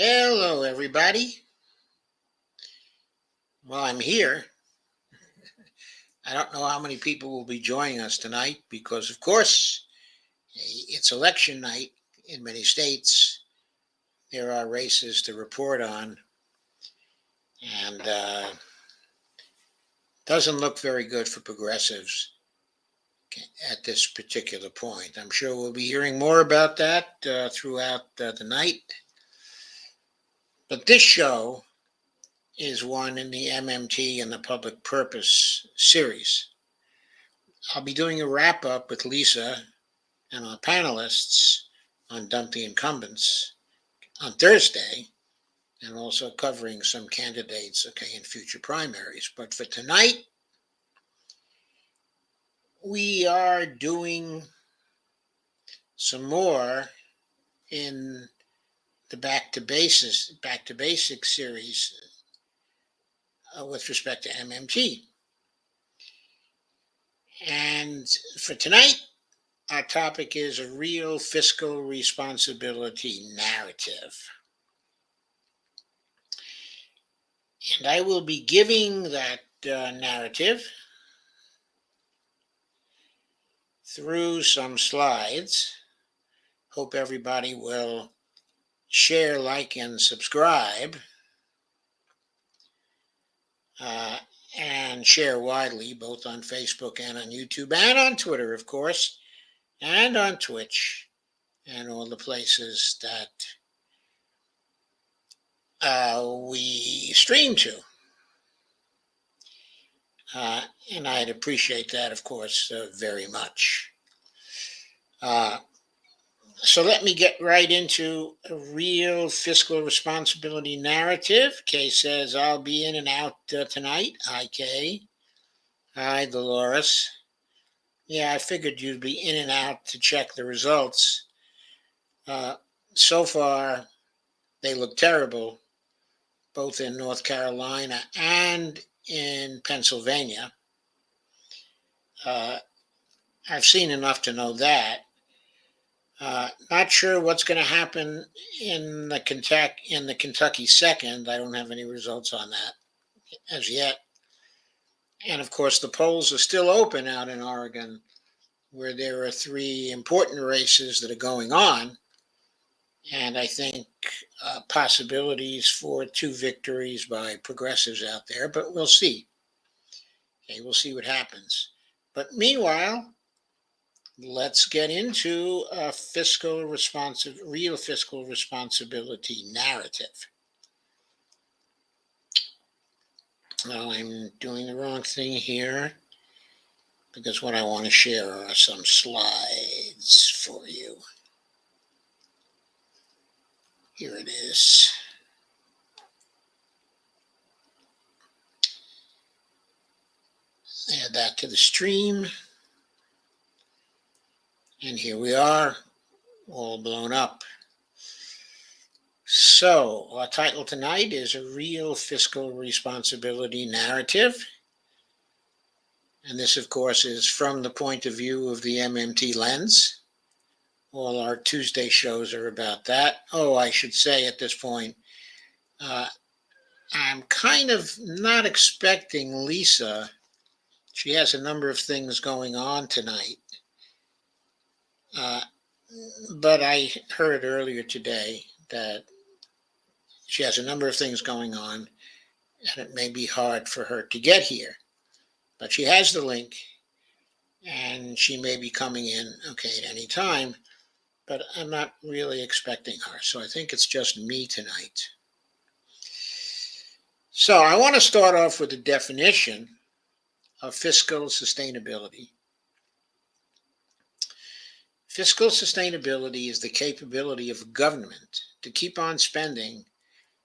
Hello, everybody. Well, I'm here. I don't know how many people will be joining us tonight because, of course, it's election night in many states. There are races to report on, and doesn't look very good for progressives at this particular point. I'm sure we'll be hearing more about that throughout the night. But this show is one in the MMT and the Public Purpose series. I'll be doing a wrap up with Lisa and our panelists on Dump the Incumbents on Thursday, and also covering some candidates, in future primaries. But for tonight, we are doing some more in the Back to Basics series with respect to MMT. And for tonight, our topic is a real fiscal responsibility narrative. And I will be giving that narrative through some slides. Hope everybody will share, like, and subscribe. And share widely, both on Facebook and on YouTube and on Twitter, of course, and on Twitch and all the places that we stream to. And I'd appreciate that, of course, very much. So let me get right into a real fiscal responsibility narrative. Kay says, I'll be in and out tonight. Hi, Kay. Hi, Dolores. Yeah, I figured you'd be in and out to check the results. So far, they look terrible, both in North Carolina and in Pennsylvania. I've seen enough to know that. Not sure what's going to happen in the Kentucky second. I don't have any results on that as yet. And of course, the polls are still open out in Oregon, where there are 3 important races that are going on. And I think possibilities for 2 victories by progressives out there, but we'll see. Okay, we'll see what happens. But meanwhile, let's get into a real fiscal responsibility narrative. Now, I'm doing the wrong thing here because what I want to share are some slides for you. Here it is. Add that to the stream. And here we are, all blown up. So, our title tonight is A Real Fiscal Responsibility Narrative. And this, of course, is from the point of view of the MMT Lens. All our Tuesday shows are about that. Oh, I should say at this point, I'm kind of not expecting Lisa. She has a number of things going on tonight. But I heard earlier today that she has a number of things going on, and it may be hard for her to get here. But she has the link, and she may be coming in, at any time. But I'm not really expecting her, so I think it's just me tonight. So I want to start off with a definition of fiscal sustainability. Fiscal sustainability is the capability of government to keep on spending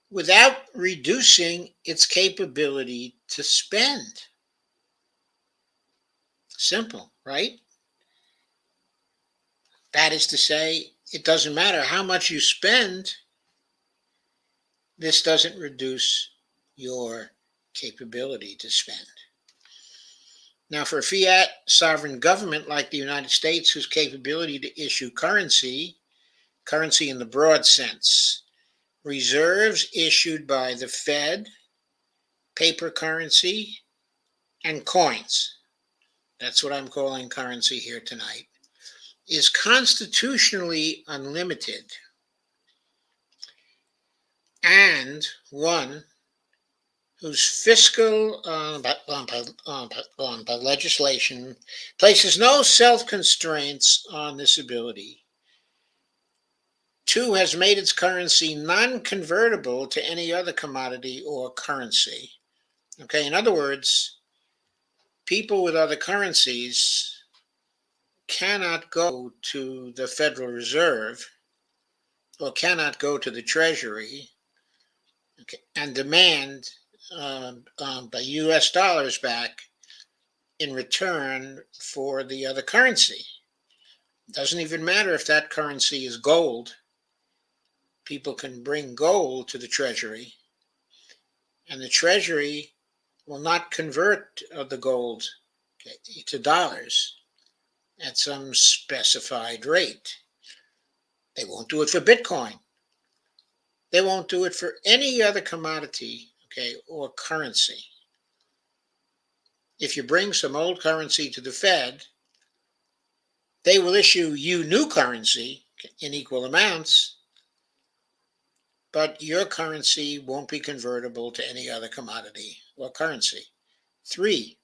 without reducing its capability to spend. Simple, right? That is to say, it doesn't matter how much you spend, this doesn't reduce your capability to spend. Now, for a fiat sovereign government like the United States, whose capability to issue currency in the broad sense, reserves issued by the Fed, paper currency, and coins, that's what I'm calling currency here tonight, is constitutionally unlimited, and one whose fiscal by legislation places no self-constraints on this ability. Two, has made its currency non-convertible to any other commodity or currency. Okay, in other words, people with other currencies cannot go to the Federal Reserve or cannot go to the Treasury, okay, and demand the US dollars back in return for the other currency. It doesn't even matter if that currency is gold. People can bring gold to the Treasury, and the Treasury will not convert the gold, okay, to dollars at some specified rate. They won't do it for Bitcoin. They won't do it for any other commodity, okay, or currency. If you bring some old currency to the Fed, they will issue you new currency in equal amounts, but your currency won't be convertible to any other commodity or currency. 3,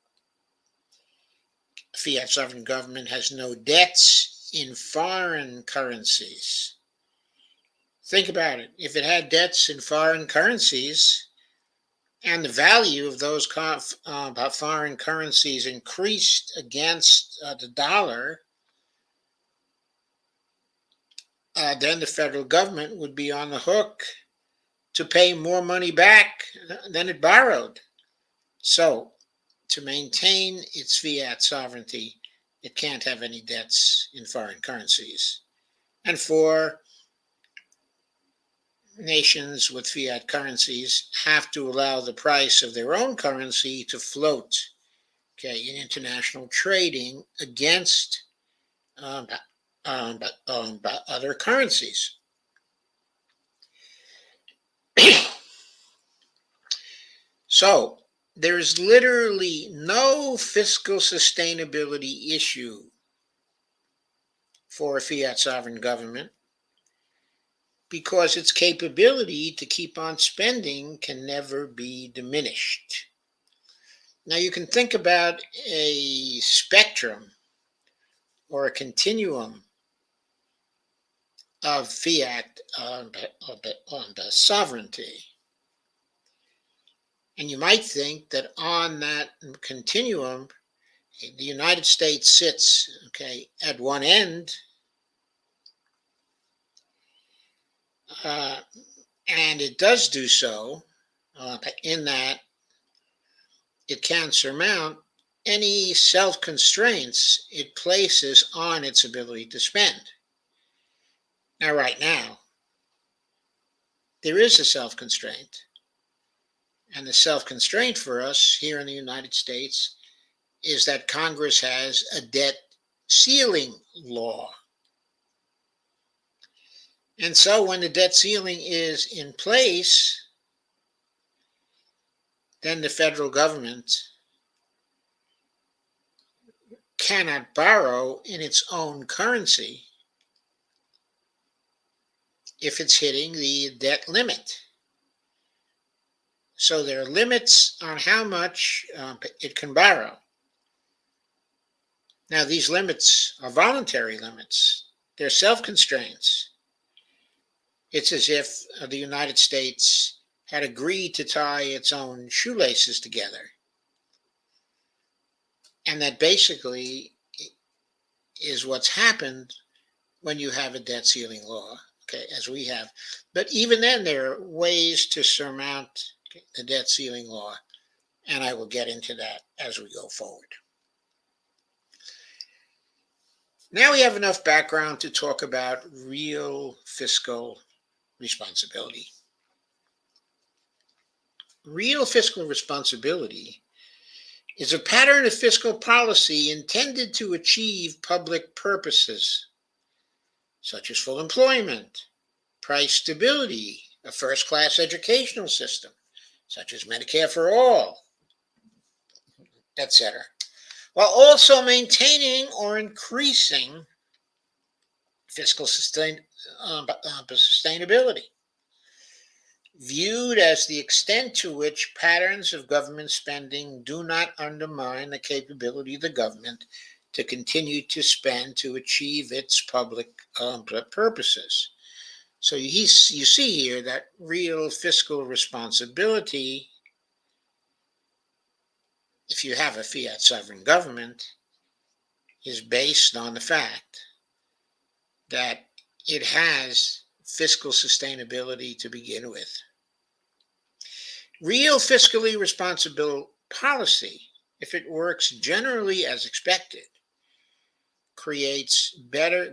fiat sovereign government has no debts in foreign currencies. Think about it. If it had debts in foreign currencies and the value of those foreign currencies increased against the dollar, then the federal government would be on the hook to pay more money back than it borrowed. So, to maintain its fiat sovereignty, it can't have any debts in foreign currencies. And 4, nations with fiat currencies have to allow the price of their own currency to float, okay, in international trading against other currencies. So there's literally no fiscal sustainability issue for a fiat sovereign government, because its capability to keep on spending can never be diminished. Now you can think about a spectrum or a continuum of fiat sovereignty. And you might think that on that continuum, the United States sits, okay, at one end, and it does do so in that it can surmount any self-constraints it places on its ability to spend. Now, right now, there is a self-constraint. And the self-constraint for us here in the United States is that Congress has a debt ceiling law. And so when the debt ceiling is in place, then the federal government cannot borrow in its own currency if it's hitting the debt limit. So there are limits on how much it can borrow. Now, these limits are voluntary limits. They're self-constraints. It's as if the United States had agreed to tie its own shoelaces together. And that basically is what's happened when you have a debt ceiling law, okay, as we have. But even then, there are ways to surmount the debt ceiling law, and I will get into that as we go forward. Now we have enough background to talk about real fiscal responsibility. Real fiscal responsibility is a pattern of fiscal policy intended to achieve public purposes, such as full employment, price stability, a first-class educational system, such as Medicare for all, etc., while also maintaining or increasing fiscal sustainability, viewed as the extent to which patterns of government spending do not undermine the capability of the government to continue to spend to achieve its public purposes. So you see here that real fiscal responsibility, if you have a fiat sovereign government, is based on the fact that it has fiscal sustainability to begin with. Real fiscally responsible policy, if it works generally as expected, creates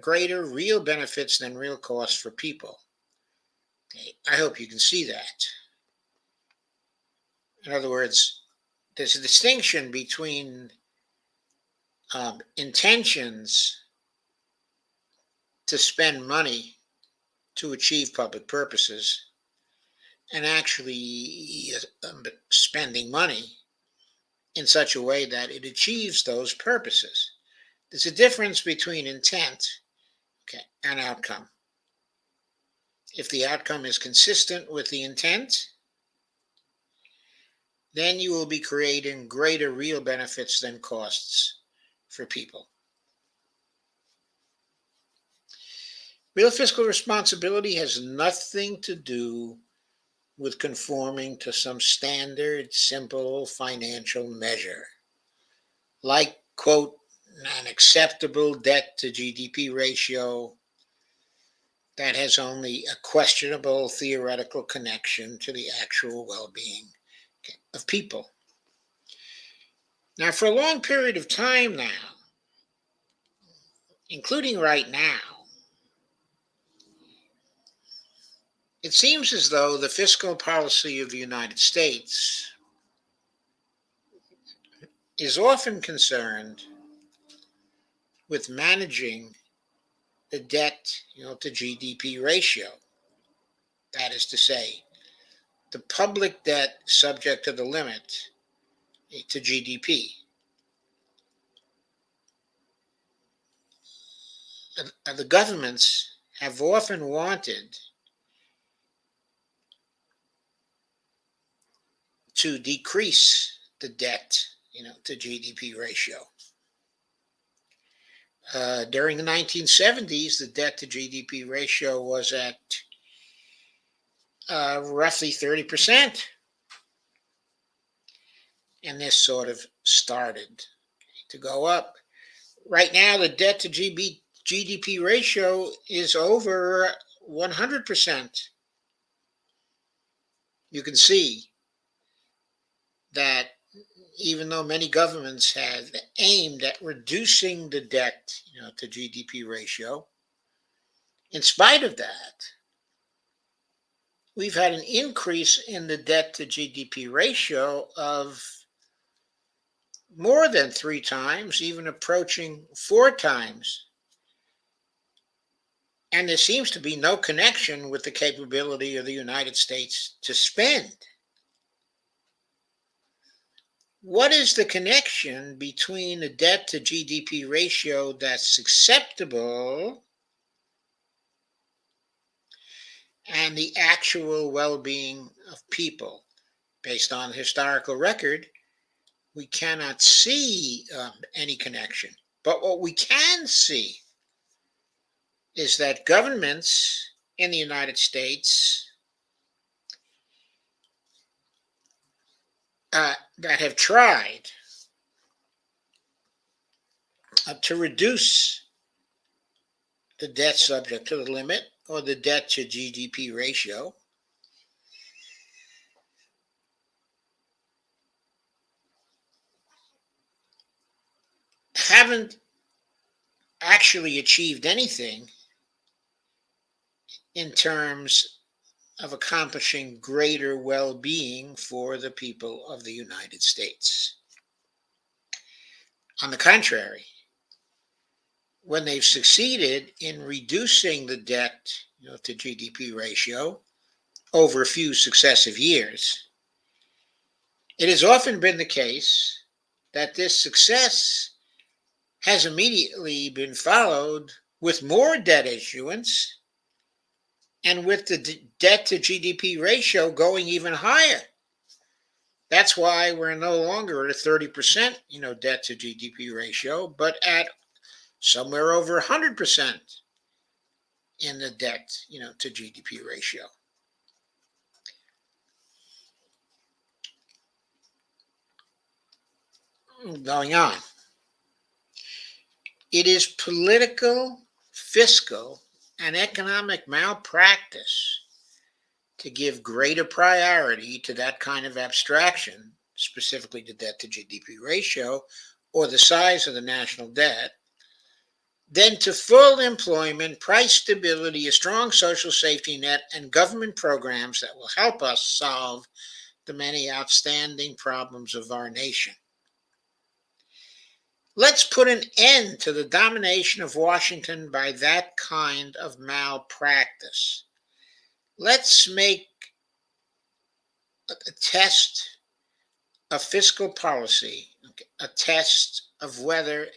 greater real benefits than real costs for people. Okay, I hope you can see that. In other words, there's a distinction between intentions to spend money to achieve public purposes and actually spending money in such a way that it achieves those purposes. There's a difference between intent, okay, and outcome. If the outcome is consistent with the intent, then you will be creating greater real benefits than costs for people. Real fiscal responsibility has nothing to do with conforming to some standard, simple financial measure, like, quote, an acceptable debt to GDP ratio that has only a questionable theoretical connection to the actual well-being of people. Now, for a long period of time now, including right now, it seems as though the fiscal policy of the United States is often concerned with managing the debt, to GDP ratio. That is to say, the public debt subject to the limit to GDP. The governments have often wanted to decrease the debt, to GDP ratio. During the 1970s, the debt to GDP ratio was at roughly 30%. And this sort of started to go up. Right now, the debt to GDP ratio is over 100%. You can see that even though many governments have aimed at reducing the debt, to GDP ratio, in spite of that, we've had an increase in the debt to GDP ratio of more than 3 times, even approaching 4 times. And there seems to be no connection with the capability of the United States to spend. What is the connection between the debt to GDP ratio that's acceptable and the actual well-being of people? Based on historical record, we cannot see any connection. But what we can see is that governments in the United States that have tried to reduce the debt subject to the limit or the debt to GDP ratio haven't actually achieved anything in terms of accomplishing greater well-being for the people of the United States. On the contrary, when they've succeeded in reducing the debt, to GDP ratio over a few successive years. It has often been the case that this success has immediately been followed with more debt issuance and with the debt to GDP ratio going even higher. That's why we're no longer at a 30%, debt to GDP ratio, but at somewhere over 100% in the debt, to GDP ratio. Going on. It is political, fiscal, and economic malpractice to give greater priority to that kind of abstraction, specifically the debt to GDP ratio or the size of the national debt, than to full employment, price stability, a strong social safety net, and government programs that will help us solve the many outstanding problems of our nation. Let's put an end to the domination of Washington by that kind of malpractice. Let's make a test of fiscal policy, a test of whether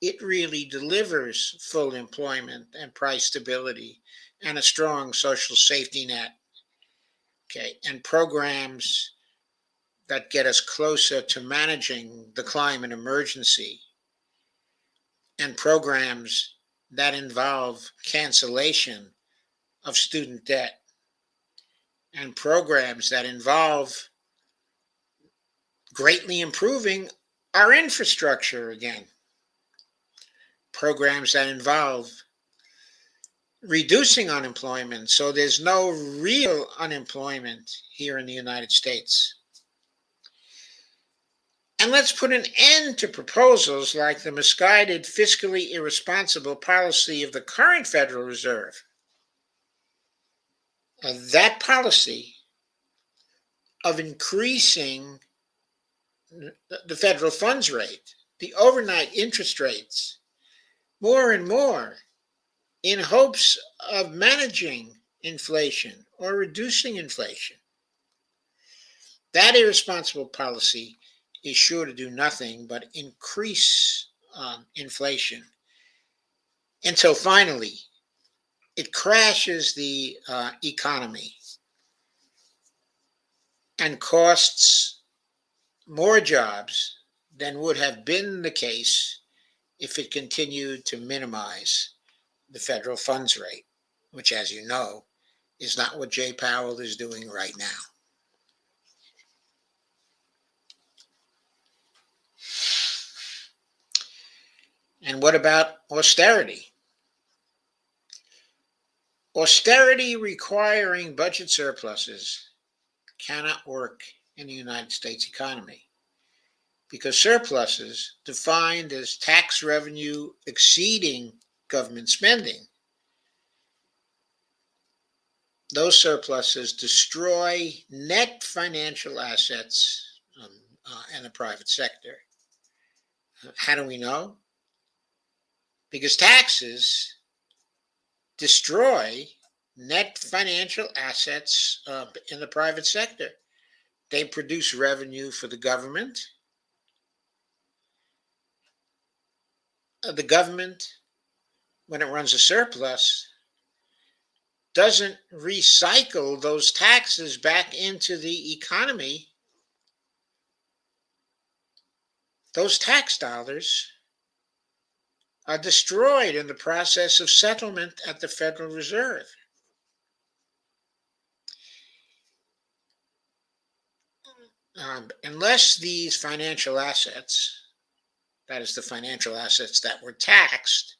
it really delivers full employment and price stability and a strong social safety net, and programs that get us closer to managing the climate emergency, and programs that involve cancellation of student debt, and programs that involve greatly improving our infrastructure again, programs that involve reducing unemployment so there's no real unemployment here in the United States. And let's put an end to proposals like the misguided, fiscally irresponsible policy of the current Federal Reserve. That policy of increasing the federal funds rate, the overnight interest rates, more and more in hopes of managing inflation or reducing inflation. That irresponsible policy is sure to do nothing but increase inflation until finally it crashes the economy and costs more jobs than would have been the case if it continued to minimize the federal funds rate, which, as you know, is not what Jay Powell is doing right now. And what about austerity? Austerity requiring budget surpluses cannot work in the United States economy because surpluses, defined as tax revenue exceeding government spending, those surpluses destroy net financial assets in the private sector. How do we know? Because taxes destroy net financial assets in the private sector. They produce revenue for the government. The government, when it runs a surplus, doesn't recycle those taxes back into the economy. Those tax dollars are destroyed in the process of settlement at the Federal Reserve. Unless these financial assets, that is the financial assets that were taxed,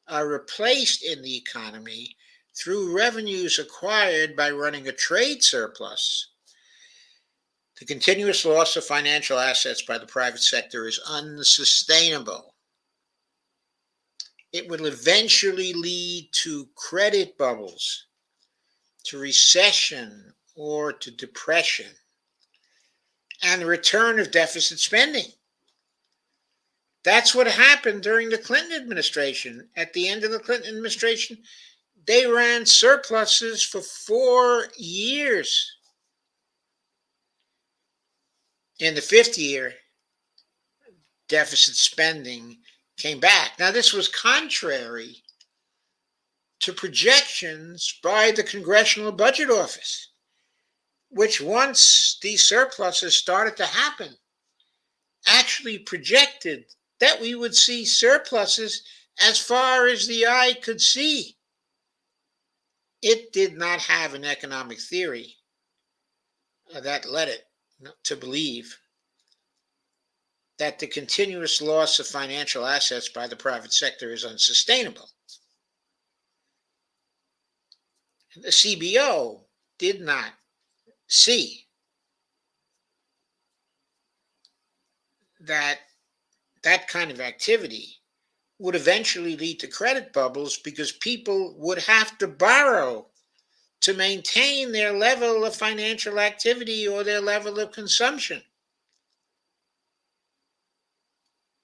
are replaced in the economy through revenues acquired by running a trade surplus, the continuous loss of financial assets by the private sector is unsustainable. It will eventually lead to credit bubbles, to recession, or to depression, and the return of deficit spending. That's what happened during the Clinton administration. At the end of the Clinton administration, They ran surpluses for 4 years. In the fifth year, deficit spending came back. Now, this was contrary to projections by the Congressional Budget Office, which, once these surpluses started to happen, actually projected that we would see surpluses as far as the eye could see. It did not have an economic theory that led it to believe that the continuous loss of financial assets by the private sector is unsustainable. The CBO did not see that that kind of activity would eventually lead to credit bubbles because people would have to borrow to maintain their level of financial activity or their level of consumption.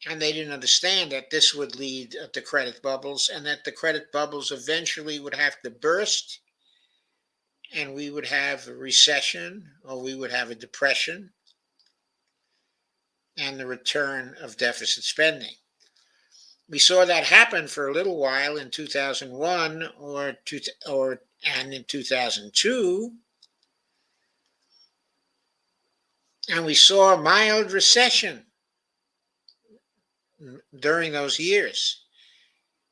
And they didn't understand that this would lead to credit bubbles, and that the credit bubbles eventually would have to burst, and we would have a recession, or we would have a depression, and the return of deficit spending. We saw that happen for a little while in 2001 and in 2002, and we saw a mild recession during those years.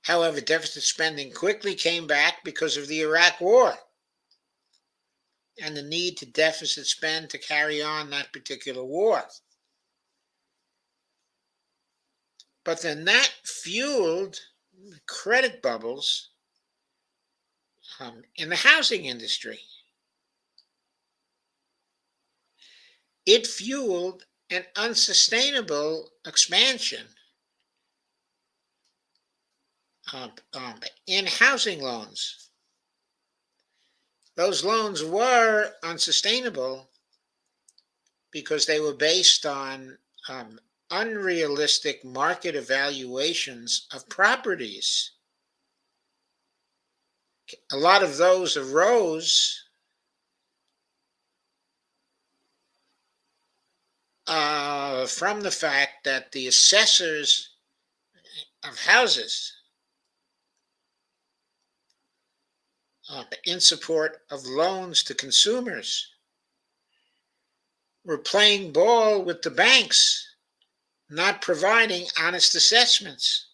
However, deficit spending quickly came back because of the Iraq War and the need to deficit spend to carry on that particular war. But then that fueled credit bubbles in the housing industry. It fueled an unsustainable expansion in housing loans. Those loans were unsustainable because they were based on unrealistic market evaluations of properties. A lot of those arose from the fact that the assessors of houses in support of loans to consumers were playing ball with the banks, not providing honest assessments.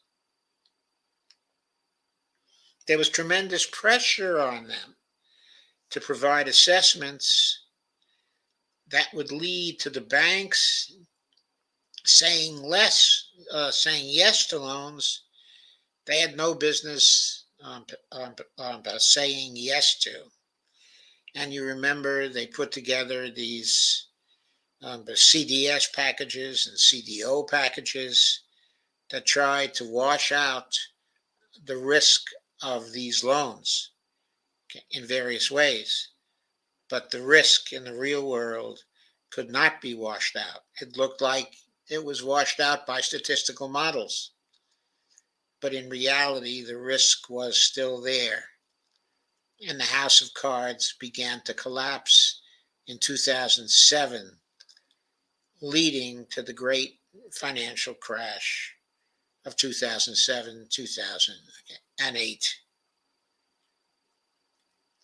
There was tremendous pressure on them to provide assessments that would lead to the banks saying yes to loans they had no business saying yes to. And you remember they put together these the CDS packages and CDO packages that tried to wash out the risk of these loans in various ways. But the risk in the real world could not be washed out. It looked like it was washed out by statistical models. But in reality, the risk was still there. And the house of cards began to collapse in 2007, leading to the great financial crash of 2007, 2008,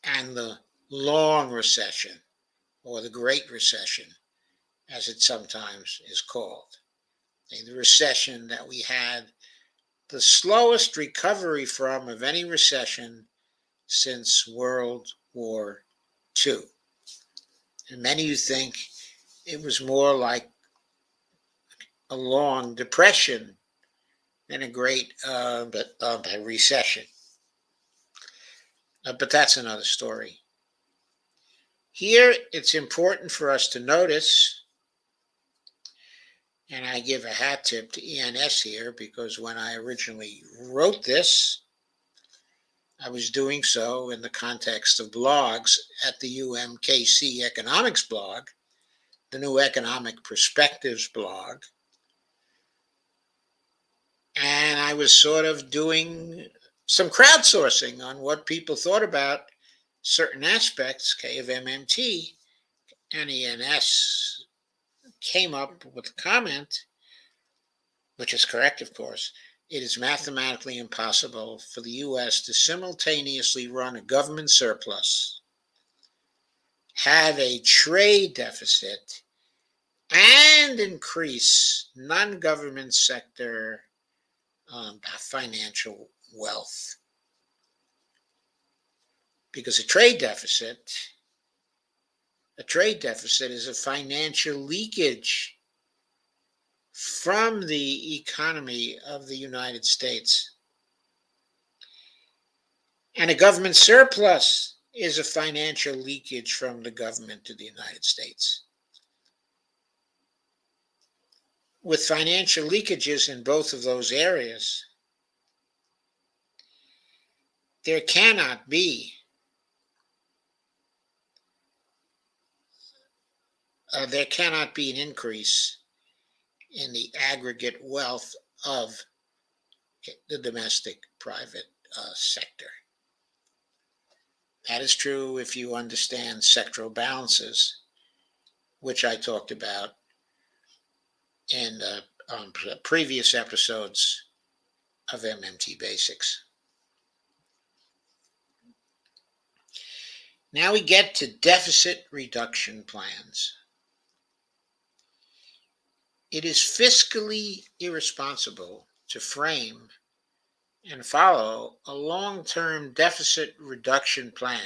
and the long recession, or the Great Recession, as it sometimes is called. The recession that we had the slowest recovery from of any recession since World War II. And many of you think it was more like a long depression than a great recession. But that's another story. Here, it's important for us to notice, and I give a hat tip to ENS here, because when I originally wrote this, I was doing so in the context of blogs at the UMKC Economics blog, the New Economic Perspectives blog. And I was sort of doing some crowdsourcing on what people thought about certain aspects, of MMT, and ENS came up with a comment, which is correct, of course. It is mathematically impossible for the U.S. to simultaneously run a government surplus, have a trade deficit, and increase non-government sector financial wealth. Because a trade deficit is a financial leakage from the economy of the United States. And a government surplus is a financial leakage from the government to the United States. With financial leakages in both of those areas, there cannot be an increase in the aggregate wealth of the domestic private sector. That is true if you understand sectoral balances, which I talked about in previous episodes of MMT Basics. Now we get to deficit reduction plans. It is fiscally irresponsible to frame and follow a long-term deficit reduction plan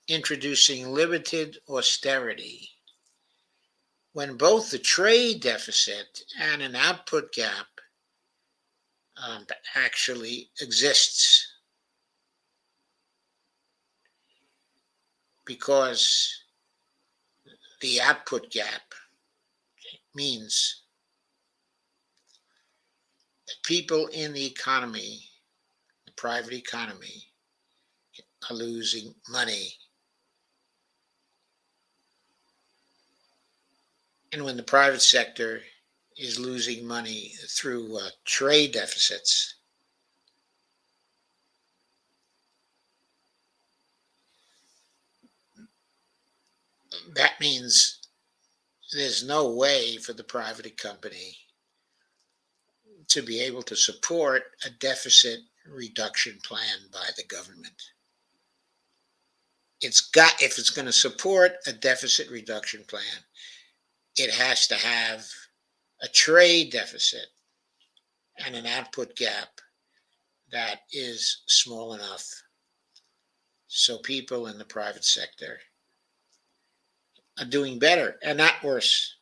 introducing limited austerity when both the trade deficit and an output gap actually exists. Because the output gap means that people in the economy, the private economy, are losing money. And when the private sector is losing money through trade deficits, that means there's no way for the private company to be able to support a deficit reduction plan by the government. If it's going to support a deficit reduction plan, it has to have a trade deficit and an output gap that is small enough so people in the private sector are doing better and not worse.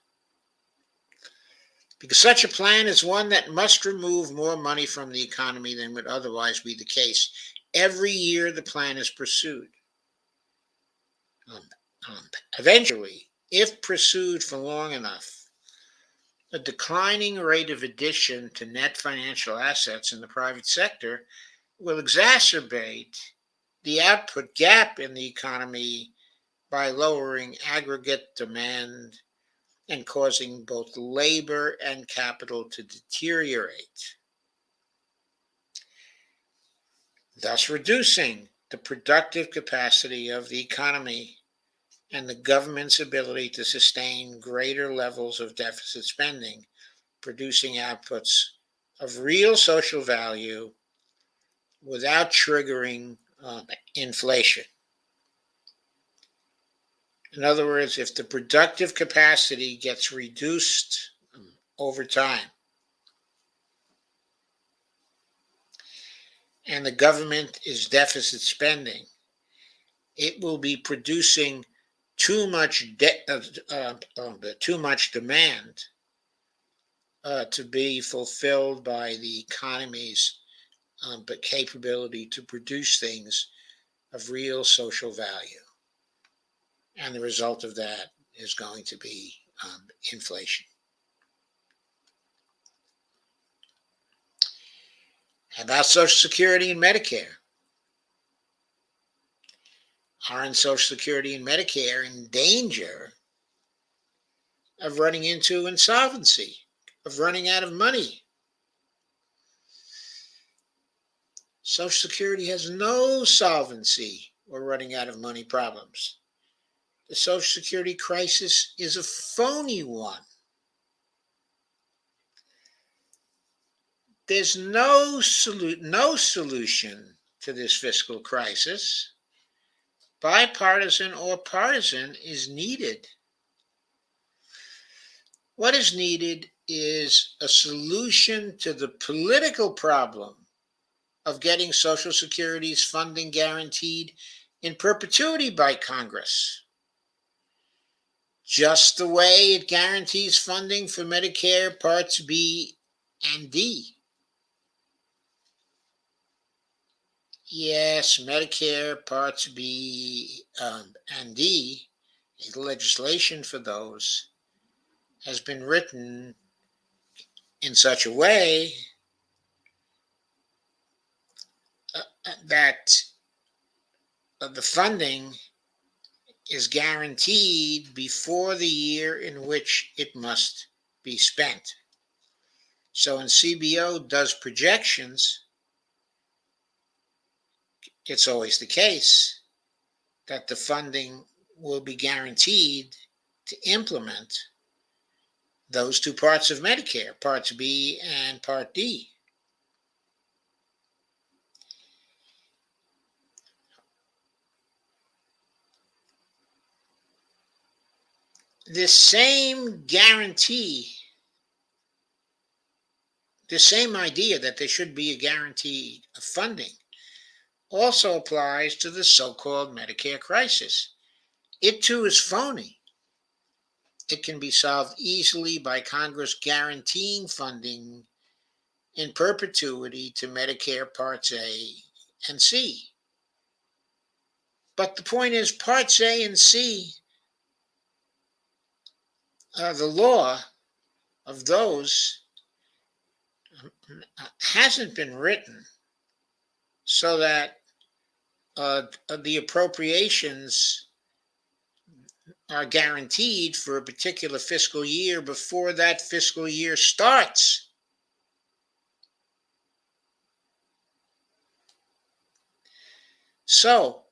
Because such a plan is one that must remove more money from the economy than would otherwise be the case every year the plan is pursued. Eventually, if pursued for long enough, a declining rate of addition to net financial assets in the private sector will exacerbate the output gap in the economy by lowering aggregate demand and causing both labor and capital to deteriorate, thus reducing the productive capacity of the economy and the government's ability to sustain greater levels of deficit spending, producing outputs of real social value without triggering inflation. In other words, if the productive capacity gets reduced over time and the government is deficit spending, it will be producing too much demand to be fulfilled by the economy's capability to produce things of real social value. And the result of that is going to be inflation. How about Social Security and Medicare? Aren't Social Security and Medicare in danger of running into insolvency, of running out of money? Social Security has no solvency or running out of money problems. The Social Security crisis is a phony one. There's no solution to this fiscal crisis. Bipartisan or partisan is needed. What is needed is a solution to the political problem of getting Social Security's funding guaranteed in perpetuity by Congress, just the way it guarantees funding for Medicare Parts B and D. Yes, Medicare Parts B and D, the legislation for those has been written in such a way that the funding is guaranteed before the year in which it must be spent. So when CBO does projections, it's always the case that the funding will be guaranteed to implement those two parts of Medicare, Parts B and Part D. This same guarantee, the same idea that there should be a guarantee of funding, also applies to the so-called Medicare crisis. It too is phony. It can be solved easily by Congress guaranteeing funding in perpetuity to Medicare Parts A and C. But the point is, Parts A and C, the law of those hasn't been written so that the appropriations are guaranteed for a particular fiscal year before that fiscal year starts. So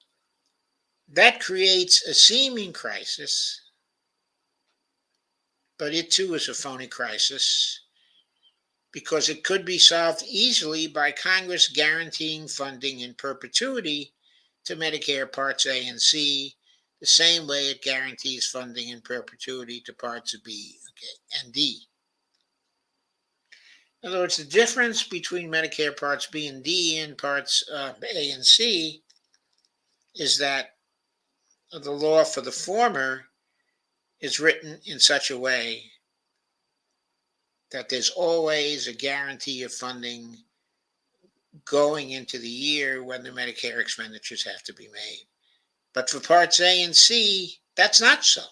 that creates a seeming crisis, but it too is a phony crisis because it could be solved easily by Congress guaranteeing funding in perpetuity to Medicare Parts A and C, the same way it guarantees funding in perpetuity to Parts B and D. In other words, the difference between Medicare Parts B and D and Parts A and C is that the law for the former is written in such a way that there's always a guarantee of funding going into the year when the Medicare expenditures have to be made. But for Parts A and C, that's not so.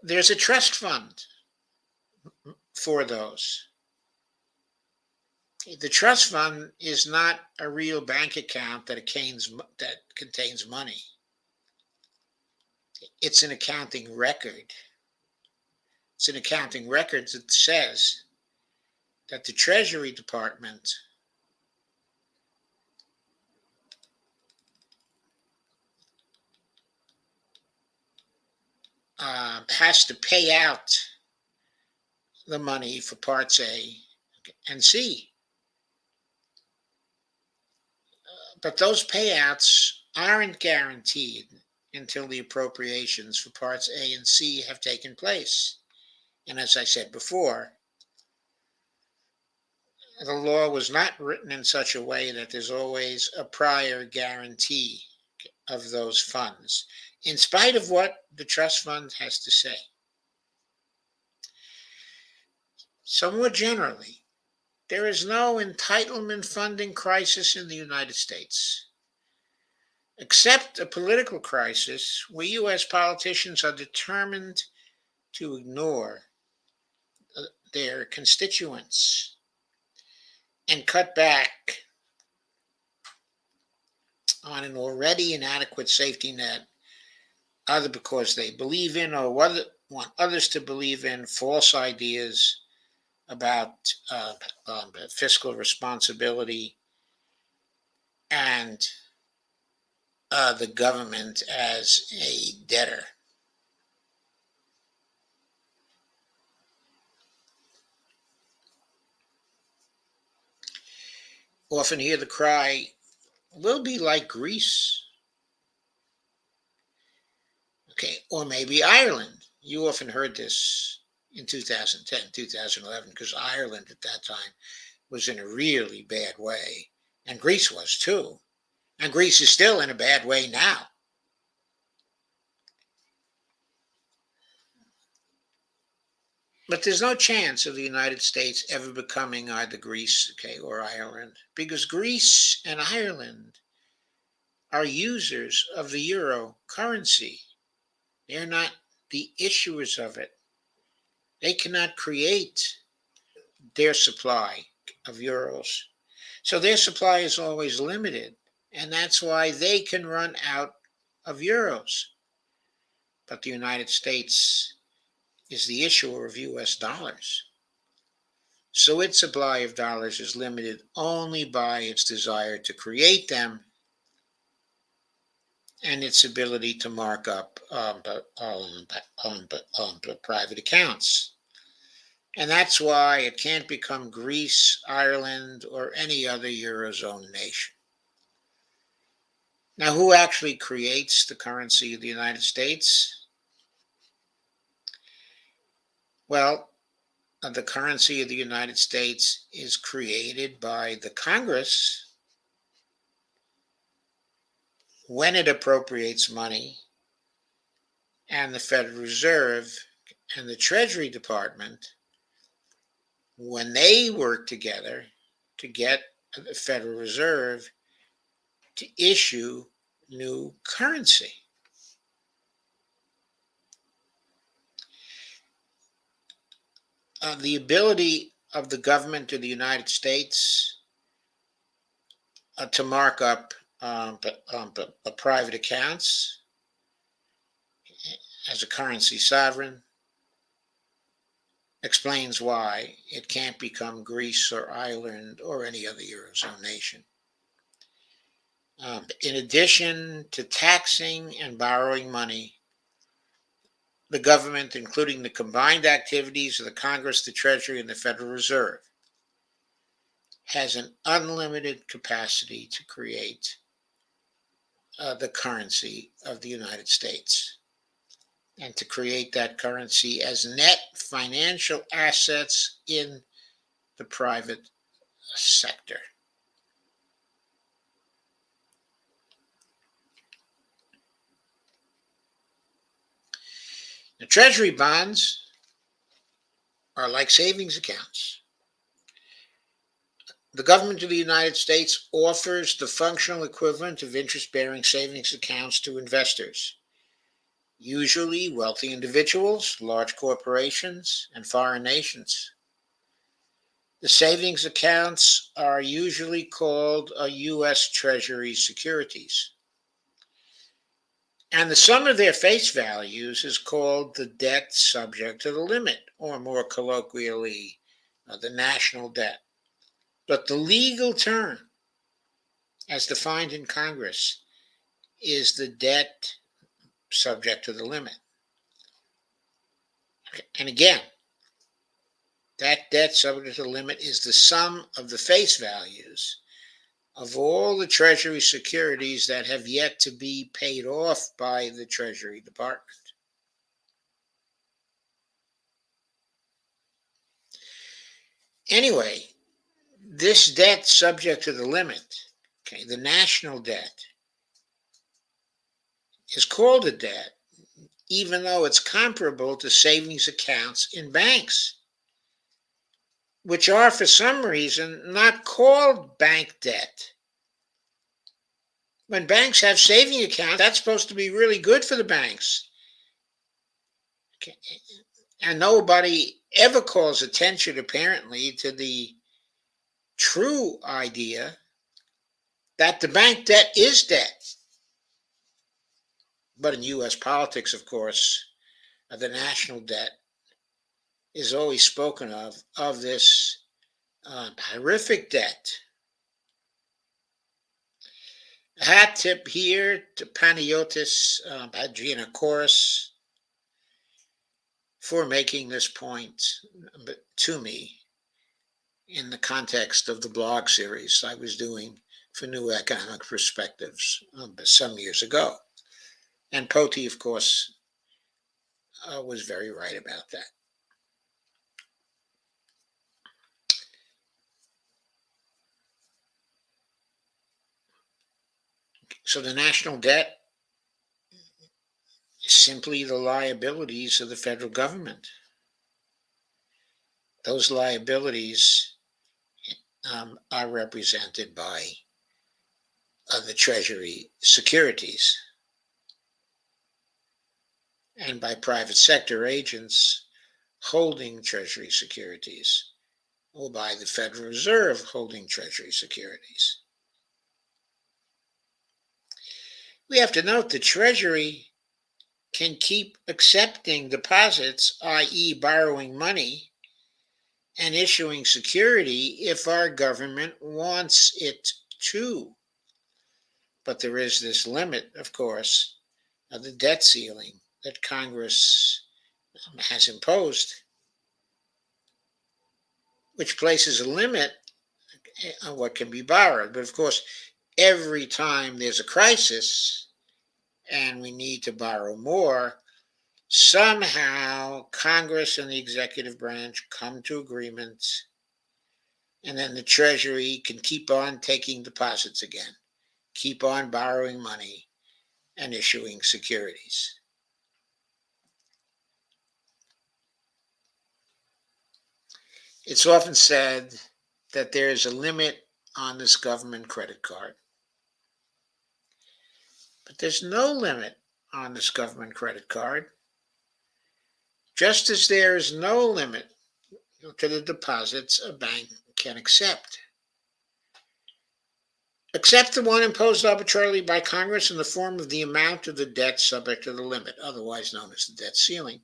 There's a trust fund for those. The trust fund is not a real bank account that contains money. It's an accounting record. It's an accounting record that says that the Treasury Department has to pay out the money for Parts A and C. But those payouts aren't guaranteed until the appropriations for Parts A and C have taken place. And as I said before, the law was not written in such a way that there's always a prior guarantee of those funds, in spite of what the trust fund has to say. So more generally, there is no entitlement funding crisis in the United States, except a political crisis where U.S. politicians are determined to ignore their constituents and cut back on an already inadequate safety net, either because they believe in or want others to believe in false ideas about fiscal responsibility and the government as a debtor. Often hear the cry, we'll be like Greece, okay, or maybe Ireland. You often heard this in 2010, 2011, because Ireland at that time was in a really bad way, and Greece was too. And Greece is still in a bad way now. But there's no chance of the United States ever becoming either Greece, okay, or Ireland, because Greece and Ireland are users of the euro currency. They're not the issuers of it. They cannot create their supply of euros. So their supply is always limited. And that's why they can run out of euros. But the United States is the issuer of US dollars. So its supply of dollars is limited only by its desire to create them and its ability to mark up private accounts. And that's why it can't become Greece, Ireland, or any other Eurozone nation. Now, who actually creates the currency of the United States? Well, the currency of the United States is created by the Congress when it appropriates money, and the Federal Reserve and the Treasury Department when they work together to get the Federal Reserve to issue new currency. The ability of the government of the United States to mark up private accounts as a currency sovereign explains why it can't become Greece or Ireland or any other Eurozone nation. In addition to taxing and borrowing money, the government, including the combined activities of the Congress, the Treasury, and the Federal Reserve, has an unlimited capacity to create the currency of the United States and to create that currency as net financial assets in the private sector. The Treasury bonds are like savings accounts. The government of the United States offers the functional equivalent of interest-bearing savings accounts to investors, usually wealthy individuals, large corporations, and foreign nations. The savings accounts are usually called U.S. Treasury securities. And the sum of their face values is called the debt subject to the limit, or more colloquially, the national debt. But the legal term, as defined in Congress, is the debt subject to the limit. And again, that debt subject to the limit is the sum of the face values of all the Treasury securities that have yet to be paid off by the Treasury Department. Anyway, this debt subject to the limit, okay, the national debt, is called a debt, even though it's comparable to savings accounts in banks, which are for some reason not called bank debt. When banks have saving accounts, that's supposed to be really good for the banks. Okay. And nobody ever calls attention, apparently, to the true idea that the bank debt is debt. But in U.S. politics, of course, the national debt is always spoken of this horrific debt. A hat tip here to Panagiotis Hadrianakouros for making this point to me in the context of the blog series I was doing for New Economic Perspectives some years ago. And Poti, of course, was very right about that. So the national debt is simply the liabilities of the federal government. Those liabilities are represented by the Treasury securities and by private sector agents holding Treasury securities, or by the Federal Reserve holding Treasury securities. We have to note the Treasury can keep accepting deposits, i.e. borrowing money, and issuing security if our government wants it to. But there is this limit, of course, of the debt ceiling that Congress has imposed, which places a limit on what can be borrowed. But of course, every time there's a crisis and we need to borrow more, somehow Congress and the executive branch come to agreements, and then the Treasury can keep on taking deposits again, keep on borrowing money and issuing securities. It's often said that there is a limit on this government credit card. But there's no limit on this government credit card, just as there is no limit to the deposits a bank can accept. Except the one imposed arbitrarily by Congress in the form of the amount of the debt subject to the limit, otherwise known as the debt ceiling.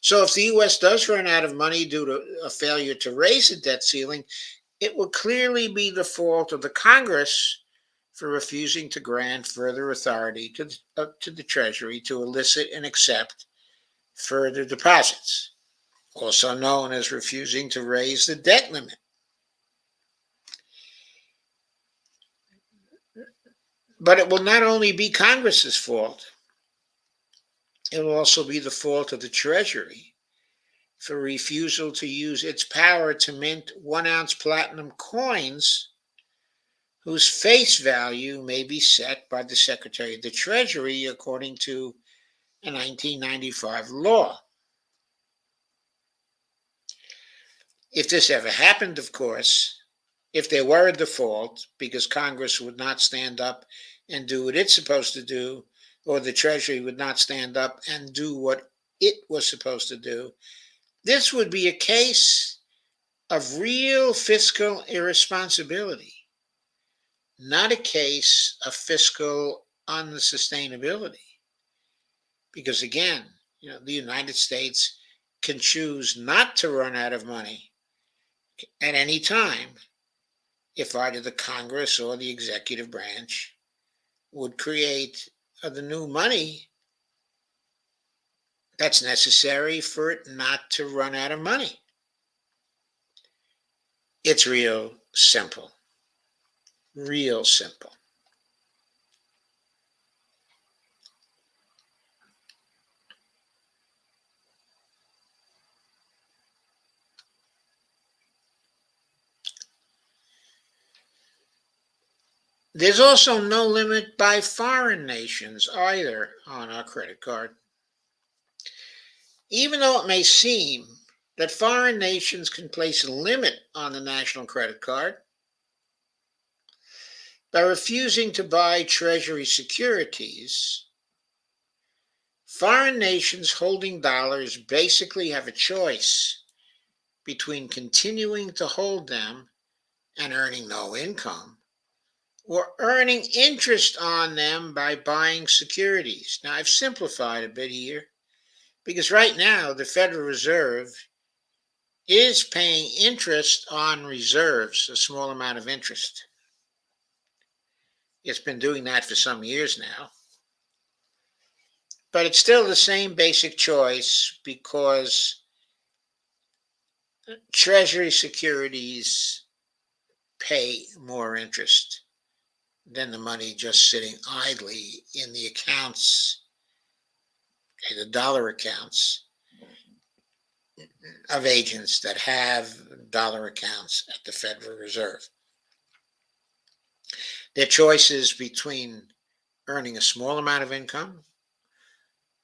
So if the U.S. does run out of money due to a failure to raise the debt ceiling, it will clearly be the fault of the Congress for refusing to grant further authority to the Treasury to elicit and accept further deposits, also known as refusing to raise the debt limit. But it will not only be Congress's fault, it will also be the fault of the Treasury for refusal to use its power to mint 1-ounce platinum coins whose face value may be set by the Secretary of the Treasury according to a 1995 law. If this ever happened, of course, if there were a default because Congress would not stand up and do what it's supposed to do, or the Treasury would not stand up and do what it was supposed to do, this would be a case of real fiscal irresponsibility, not a case of fiscal unsustainability. Because again, the United States can choose not to run out of money at any time if either the Congress or the executive branch would create the new money that's necessary for it not to run out of money. It's real simple. Real simple. There's also no limit by foreign nations either on our credit card. Even though it may seem that foreign nations can place a limit on the national credit card by refusing to buy Treasury securities, foreign nations holding dollars basically have a choice between continuing to hold them and earning no income, or earning interest on them by buying securities. Now, I've simplified a bit here, Because right now, the Federal Reserve is paying interest on reserves, a small amount of interest. It's been doing that for some years now. But it's still the same basic choice because Treasury securities pay more interest than the money just sitting idly in the accounts, the dollar accounts of agents that have dollar accounts at the Federal Reserve. Their choice is between earning a small amount of income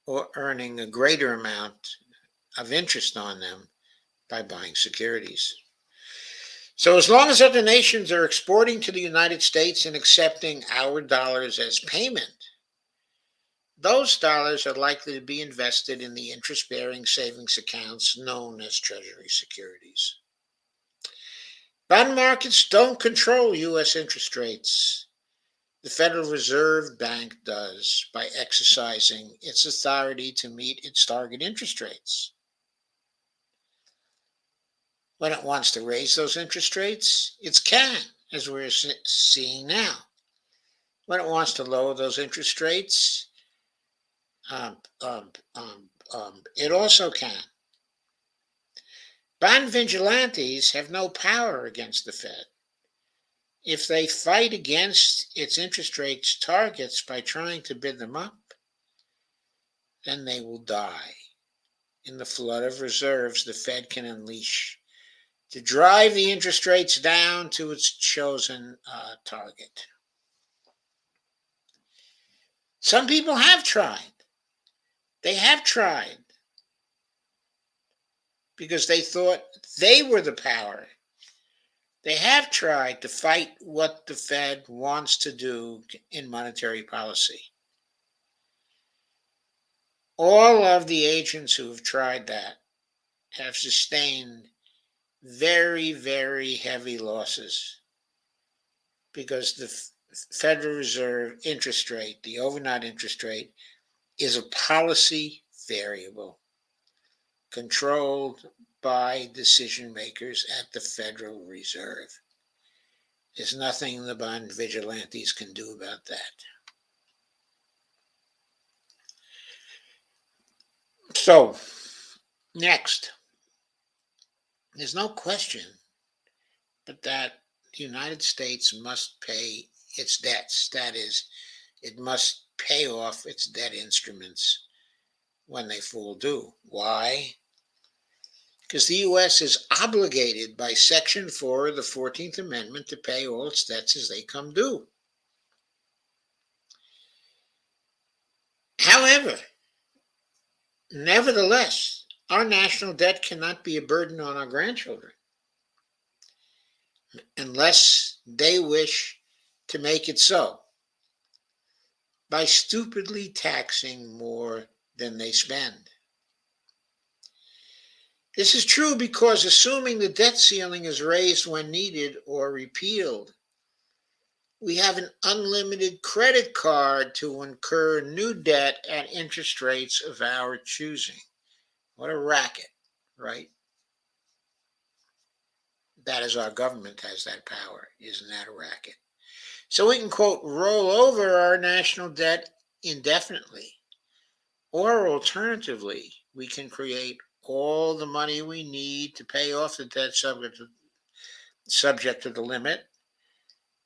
or earning a greater amount of interest on them by buying securities. So as long as other nations are exporting to the United States and accepting our dollars as payment, those dollars are likely to be invested in the interest-bearing savings accounts known as Treasury securities. Bond markets don't control U.S. interest rates. The Federal Reserve Bank does by exercising its authority to meet its target interest rates. When it wants to raise those interest rates, it can, as we're seeing now. When it wants to lower those interest rates, it also can. Bond vigilantes have no power against the Fed. If they fight against its interest rates targets by trying to bid them up, then they will die in the flood of reserves the Fed can unleash to drive the interest rates down to its chosen target. Some people have tried. They have tried because they thought they were the power. They have tried to fight what the Fed wants to do in monetary policy. All of the agents who have tried that have sustained very, very heavy losses because the Federal Reserve interest rate, the overnight interest rate, is a policy variable controlled by decision makers at the Federal Reserve. There's nothing the bond vigilantes can do about that. So, next, there's no question but that the United States must pay its debts. That is, it must pay off its debt instruments when they fall due. Why? Because the U.S. is obligated by Section 4 of the 14th Amendment to pay all its debts as they come due. However, nevertheless, our national debt cannot be a burden on our grandchildren unless they wish to make it so by stupidly taxing more than they spend. This is true because assuming the debt ceiling is raised when needed or repealed, we have an unlimited credit card to incur new debt at interest rates of our choosing. What a racket, right? That is, our government has that power. Isn't that a racket? So we can, quote, roll over our national debt indefinitely. Or alternatively, we can create all the money we need to pay off the debt subject to the limit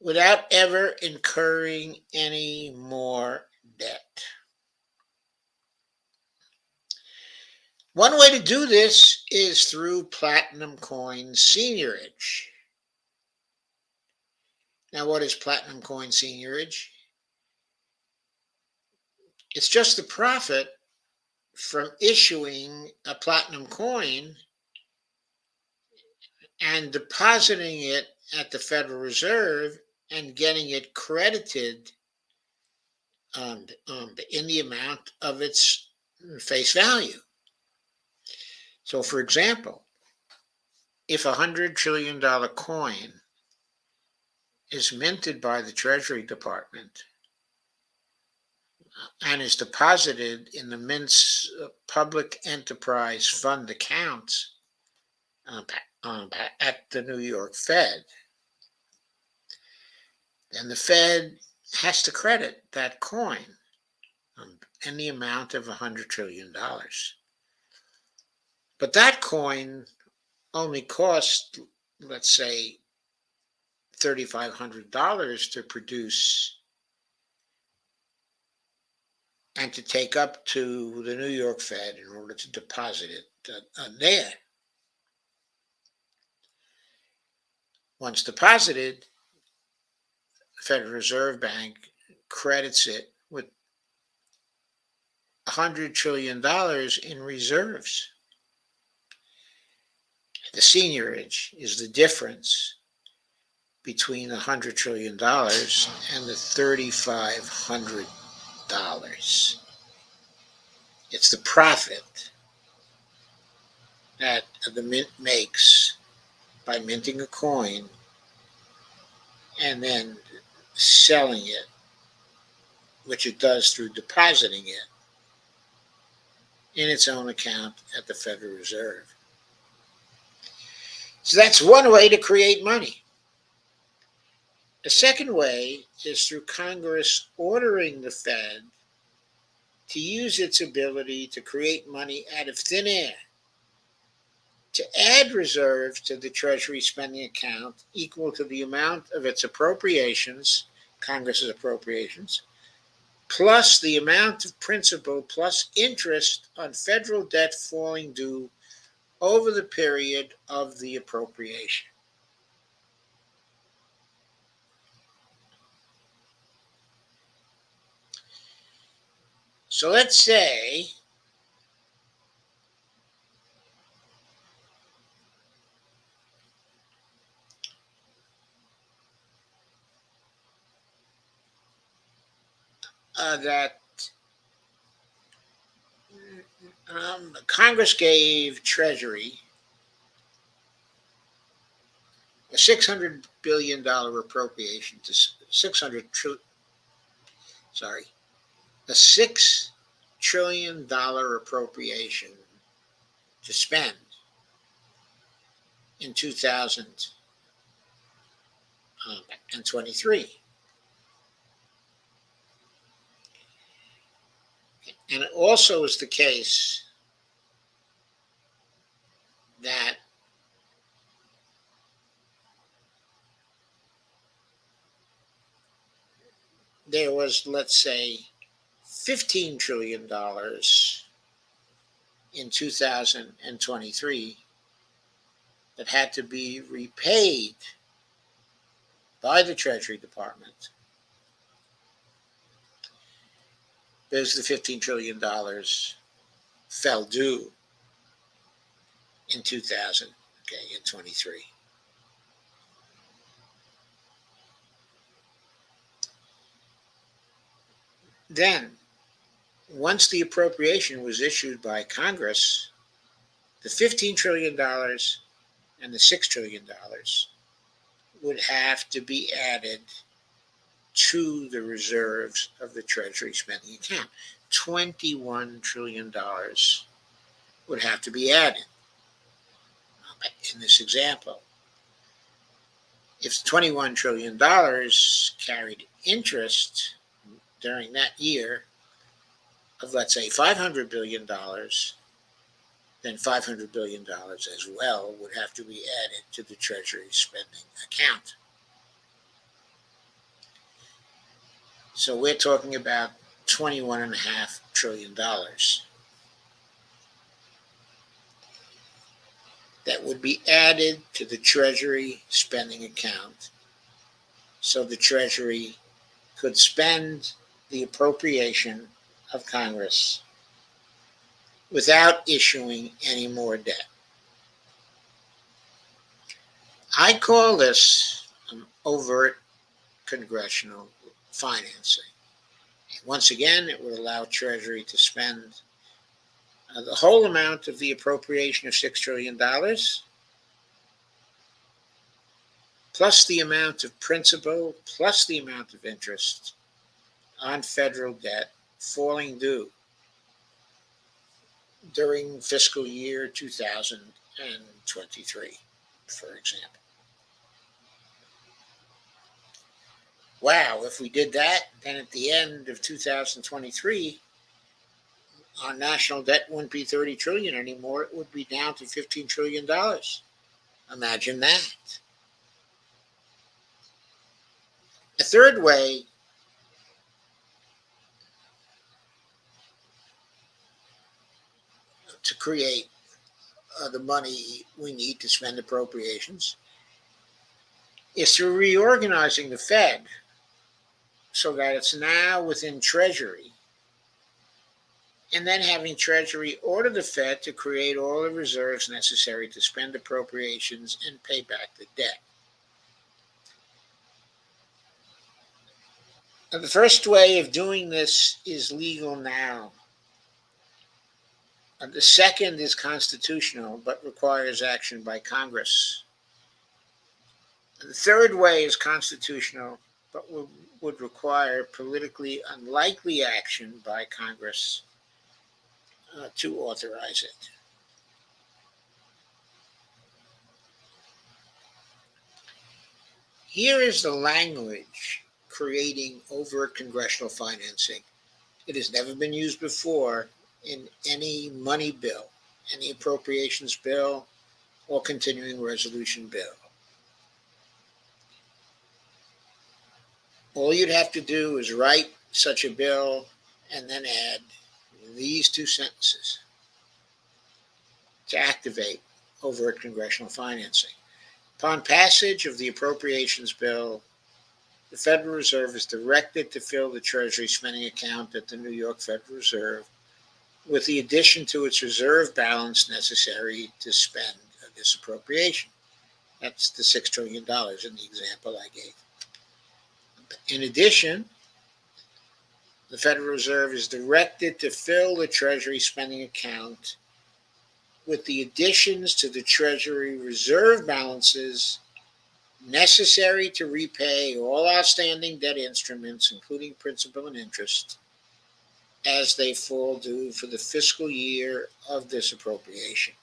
without ever incurring any more debt. One way to do this is through platinum coin seniorage. Now, what is platinum coin seniorage? It's just the profit from issuing a platinum coin and depositing it at the Federal Reserve and getting it credited in the amount of its face value. So, for example, if a $100 trillion coin is minted by the Treasury Department and is deposited in the Mint's public enterprise fund accounts at the New York Fed, then the Fed has to credit that coin in the amount of $100 trillion. But that coin only cost, let's say, $3,500 to produce and to take up to the New York Fed in order to deposit it there. Once deposited, the Federal Reserve Bank credits it with $100 trillion in reserves. The seigniorage is the difference between $100 trillion and the $3,500. It's the profit that the mint makes by minting a coin and then selling it, which it does through depositing it in its own account at the Federal Reserve. So that's one way to create money. The second way is through Congress ordering the Fed to use its ability to create money out of thin air, to add reserves to the Treasury spending account equal to the amount of its appropriations, Congress's appropriations, plus the amount of principal plus interest on federal debt falling due over the period of the appropriation. So let's say that Congress gave Treasury a $600 billion appropriation to a $6 trillion appropriation to spend in 2023. And it also is the case that there was, let's say, $15 trillion in 2023 that had to be repaid by the Treasury Department. Because the $15 trillion fell due in 2023. Then, once the appropriation was issued by Congress, the $15 trillion and the $6 trillion would have to be added to the reserves of the Treasury spending account. $21 trillion would have to be added in this example. If $21 trillion carried interest during that year of, let's say, $500 billion, then $500 billion as well would have to be added to the Treasury spending account. So we're talking about $21.5 trillion that would be added to the Treasury spending account so the Treasury could spend the appropriation of Congress without issuing any more debt. I call this overt congressional financing. Once again, it would allow Treasury to spend the whole amount of the appropriation of $6 trillion, plus the amount of principal, plus the amount of interest on federal debt falling due during fiscal year 2023, for example. Wow, if we did that, then at the end of 2023, our national debt wouldn't be 30 trillion anymore. It would be down to $15 trillion. Imagine that. A third way to create the money we need to spend appropriations is through reorganizing the Fed so that it's now within Treasury, and then having Treasury order the Fed to create all the reserves necessary to spend appropriations and pay back the debt. Now, the first way of doing this is legal now. The second is constitutional but requires action by Congress. The third way is constitutional but would require politically unlikely action by Congress to authorize it. Here is the language creating overt congressional financing. It has never been used before in any money bill, any appropriations bill, or continuing resolution bill. All you'd have to do is write such a bill and then add these two sentences to activate overt congressional financing. Upon passage of the appropriations bill, the Federal Reserve is directed to fill the Treasury spending account at the New York Federal Reserve with the addition to its reserve balance necessary to spend this appropriation. That's the $6 trillion in the example I gave. In addition, the Federal Reserve is directed to fill the Treasury spending account with the additions to the Treasury reserve balances necessary to repay all outstanding debt instruments, including principal and interest, as they fall due for the fiscal year of this appropriation.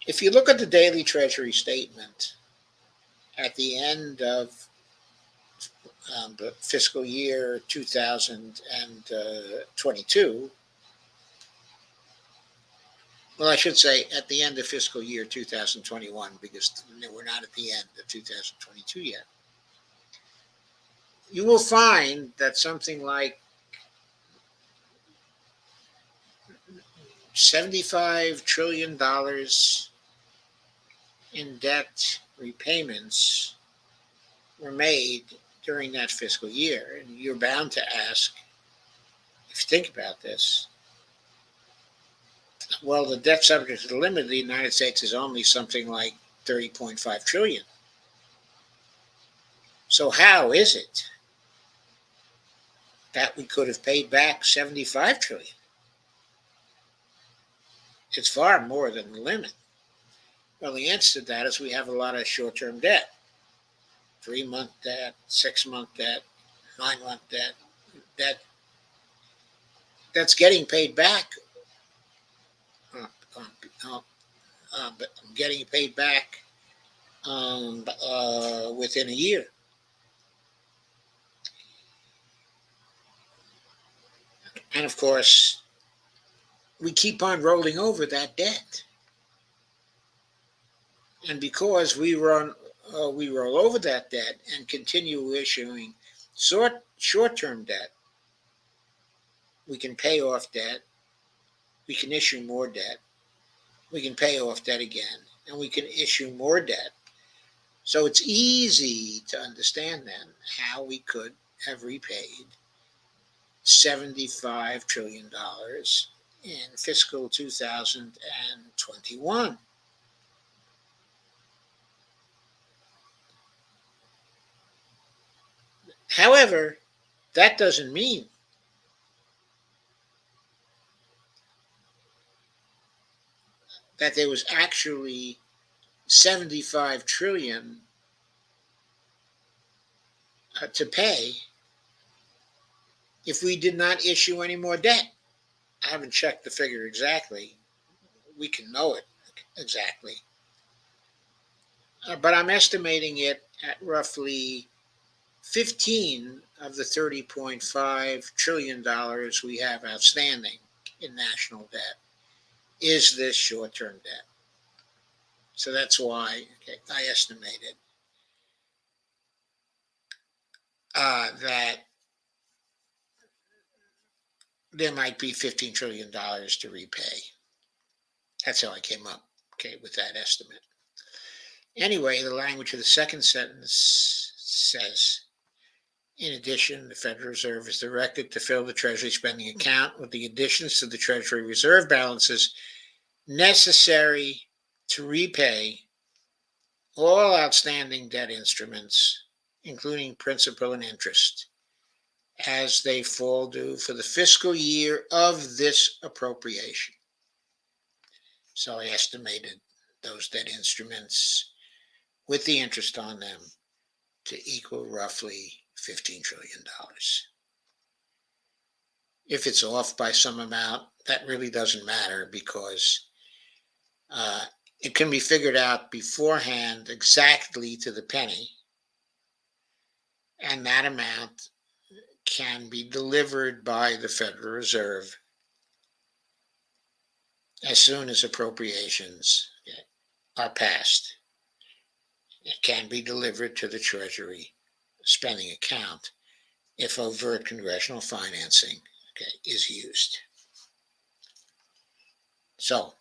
If you look at the daily Treasury statement at the end of fiscal year 2022, well, I should say at the end of fiscal year 2021, because we're not at the end of 2022 yet, you will find that something like $75 trillion in debt repayments were made during that fiscal year. And you're bound to ask, if you think about this, well, the debt subject to the limit of the United States is only something like 30.5 trillion. So how is it that we could have paid back 75 trillion? It's far more than the limit. Well, the answer to that is we have a lot of short-term debt. 3-month debt, 6-month debt, 9-month debt. That's getting paid back. But getting paid back within a year. And of course, we keep on rolling over that debt. And because we roll over that debt and continue issuing short-term debt, we can pay off debt, we can issue more debt, we can pay off debt again, and we can issue more debt. So it's easy to understand then how we could have repaid $75 trillion in fiscal 2021. However, that doesn't mean that there was actually 75 trillion to pay if we did not issue any more debt. I haven't checked the figure exactly. We can know it exactly. But I'm estimating it at roughly 15 of the $30.5 trillion we have outstanding in national debt is this short-term debt. So that's why I estimated that there might be $15 trillion to repay. That's how I came up, with that estimate. Anyway, the language of the second sentence says, in addition, the Federal Reserve is directed to fill the Treasury spending account with the additions to the Treasury reserve balances necessary to repay all outstanding debt instruments, including principal and interest, as they fall due for the fiscal year of this appropriation. So I estimated those debt instruments with the interest on them to equal roughly $15 trillion. If it's off by some amount, that really doesn't matter because it can be figured out beforehand exactly to the penny, and that amount can be delivered by the Federal Reserve as soon as appropriations are passed. It can be delivered to the Treasury spending account if overt congressional financing is used. So,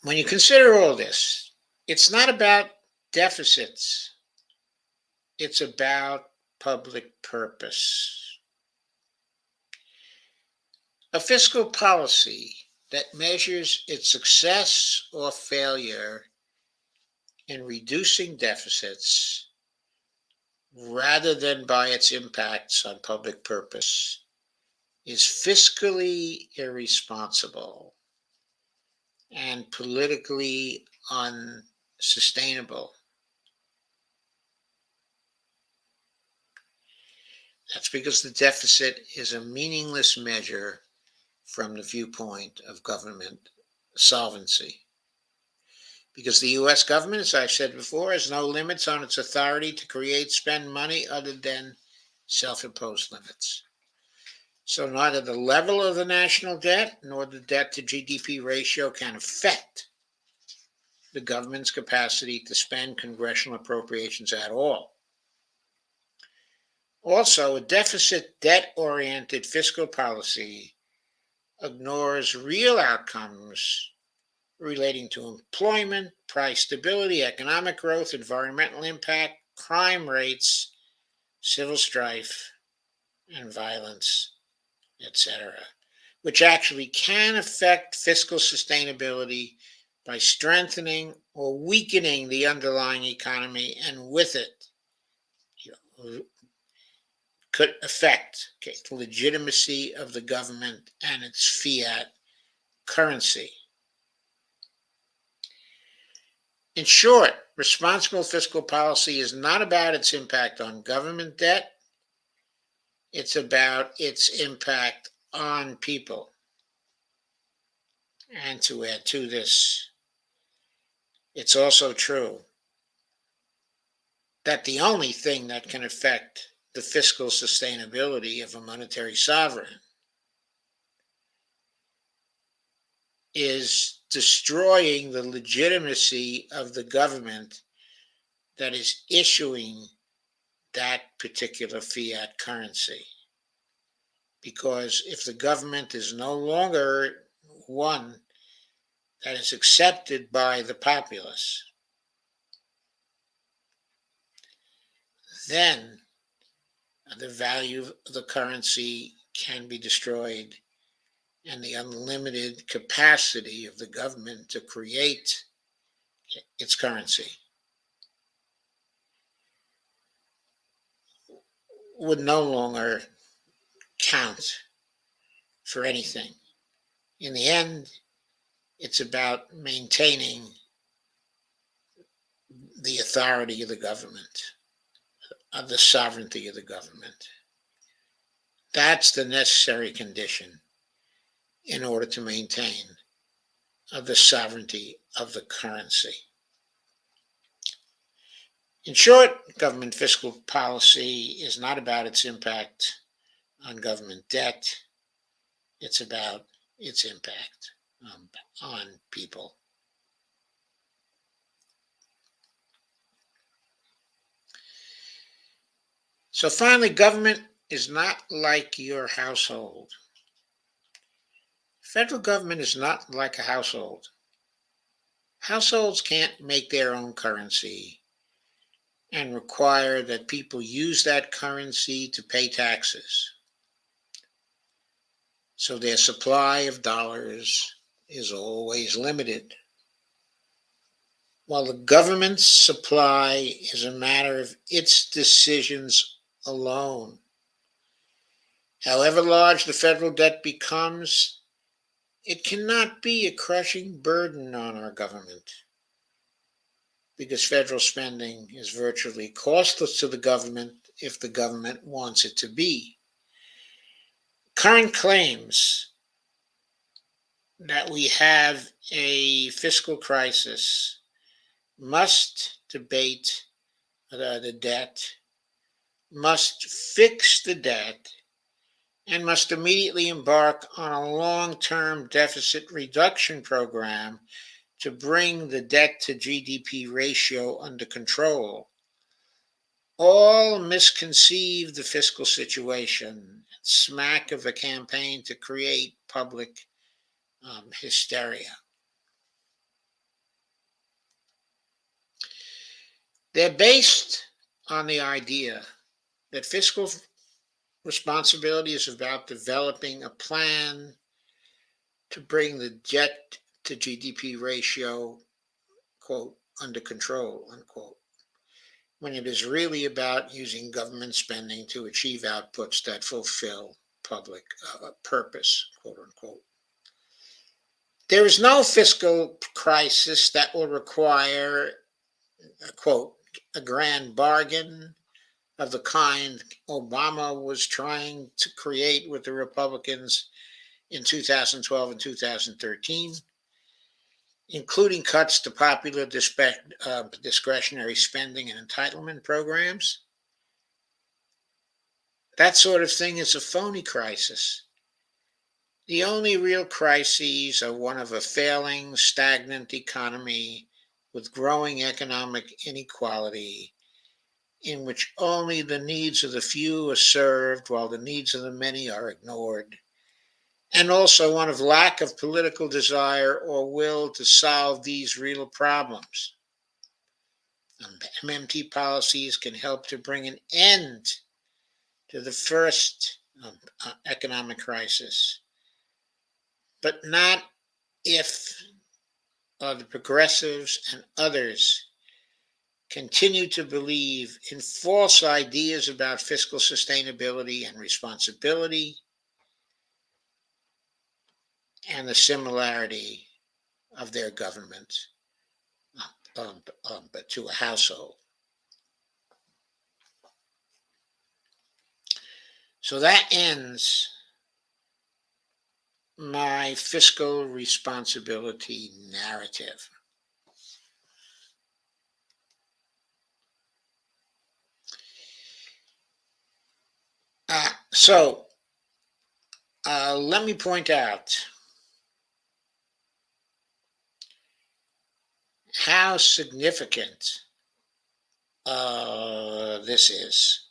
when you consider all this, it's not about deficits. It's about public purpose. A fiscal policy that measures its success or failure in reducing deficits rather than by its impacts on public purpose is fiscally irresponsible and politically unsustainable. That's because the deficit is a meaningless measure from the viewpoint of government solvency. Because the U.S. government, as I've said before, has no limits on its authority to create, spend money other than self-imposed limits. So neither the level of the national debt nor the debt to GDP ratio can affect the government's capacity to spend congressional appropriations at all. Also, a deficit debt-oriented fiscal policy ignores real outcomes relating to employment, price stability, economic growth, environmental impact, crime rates, civil strife, and violence, etc., which actually can affect fiscal sustainability by strengthening or weakening the underlying economy, and with it, could affect the legitimacy of the government and its fiat currency. In short, responsible fiscal policy is not about its impact on government debt. It's about its impact on people. And to add to this, it's also true that the only thing that can affect the fiscal sustainability of a monetary sovereign is destroying the legitimacy of the government that is issuing that particular fiat currency. Because if the government is no longer one that is accepted by the populace, then the value of the currency can be destroyed, and the unlimited capacity of the government to create its currency would no longer count for anything. In the end, it's about maintaining the authority of the government, of the sovereignty of the government. That's the necessary condition in order to maintain the sovereignty of the currency. In short, government fiscal policy is not about its impact on government debt. It's about its impact on people. So finally, government is not like your household. Federal government is not like a household. Households can't make their own currency and require that people use that currency to pay taxes. So their supply of dollars is always limited. While the government's supply is a matter of its decisions alone. However large the federal debt becomes, it cannot be a crushing burden on our government, because federal spending is virtually costless to the government if the government wants it to be. Current claims that we have a fiscal crisis must debate the debt, must fix the debt, and must immediately embark on a long-term deficit reduction program to bring the debt to GDP ratio under control. All misconceive the fiscal situation, smack of a campaign to create public hysteria. They're based on the idea that fiscal responsibility is about developing a plan to bring the debt to GDP ratio, quote, under control, unquote, when it is really about using government spending to achieve outputs that fulfill public purpose, quote unquote. There is no fiscal crisis that will require, quote, a grand bargain of the kind Obama was trying to create with the Republicans in 2012 and 2013, including cuts to popular discretionary spending and entitlement programs. That sort of thing is a phony crisis. The only real crises are one of a failing, stagnant economy with growing economic inequality, in which only the needs of the few are served while the needs of the many are ignored, and also one of lack of political desire or will to solve these real problems. MMT policies can help to bring an end to the first economic crisis, but not if the progressives and others continue to believe in false ideas about fiscal sustainability and responsibility and the similarity of their government to a household. So that ends my fiscal responsibility narrative. So let me point out how significant this is.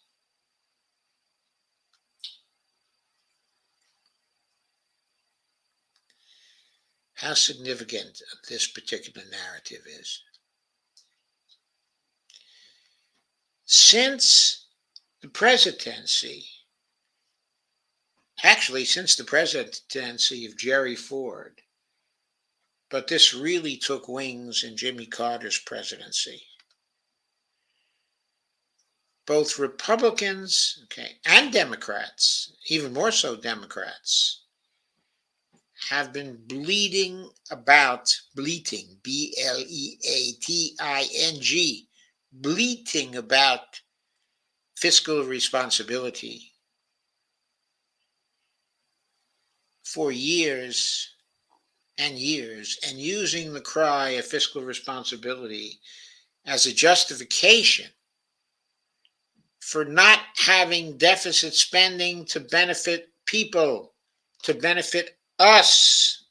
How significant this particular narrative is. Since the presidency of Jerry Ford, but this really took wings in Jimmy Carter's presidency. Both Republicans, and Democrats, even more so Democrats, have been bleating, bleating, B-L-E-A-T-I-N-G, bleating about fiscal responsibility for years and years, and using the cry of fiscal responsibility as a justification for not having deficit spending to benefit people, to benefit us.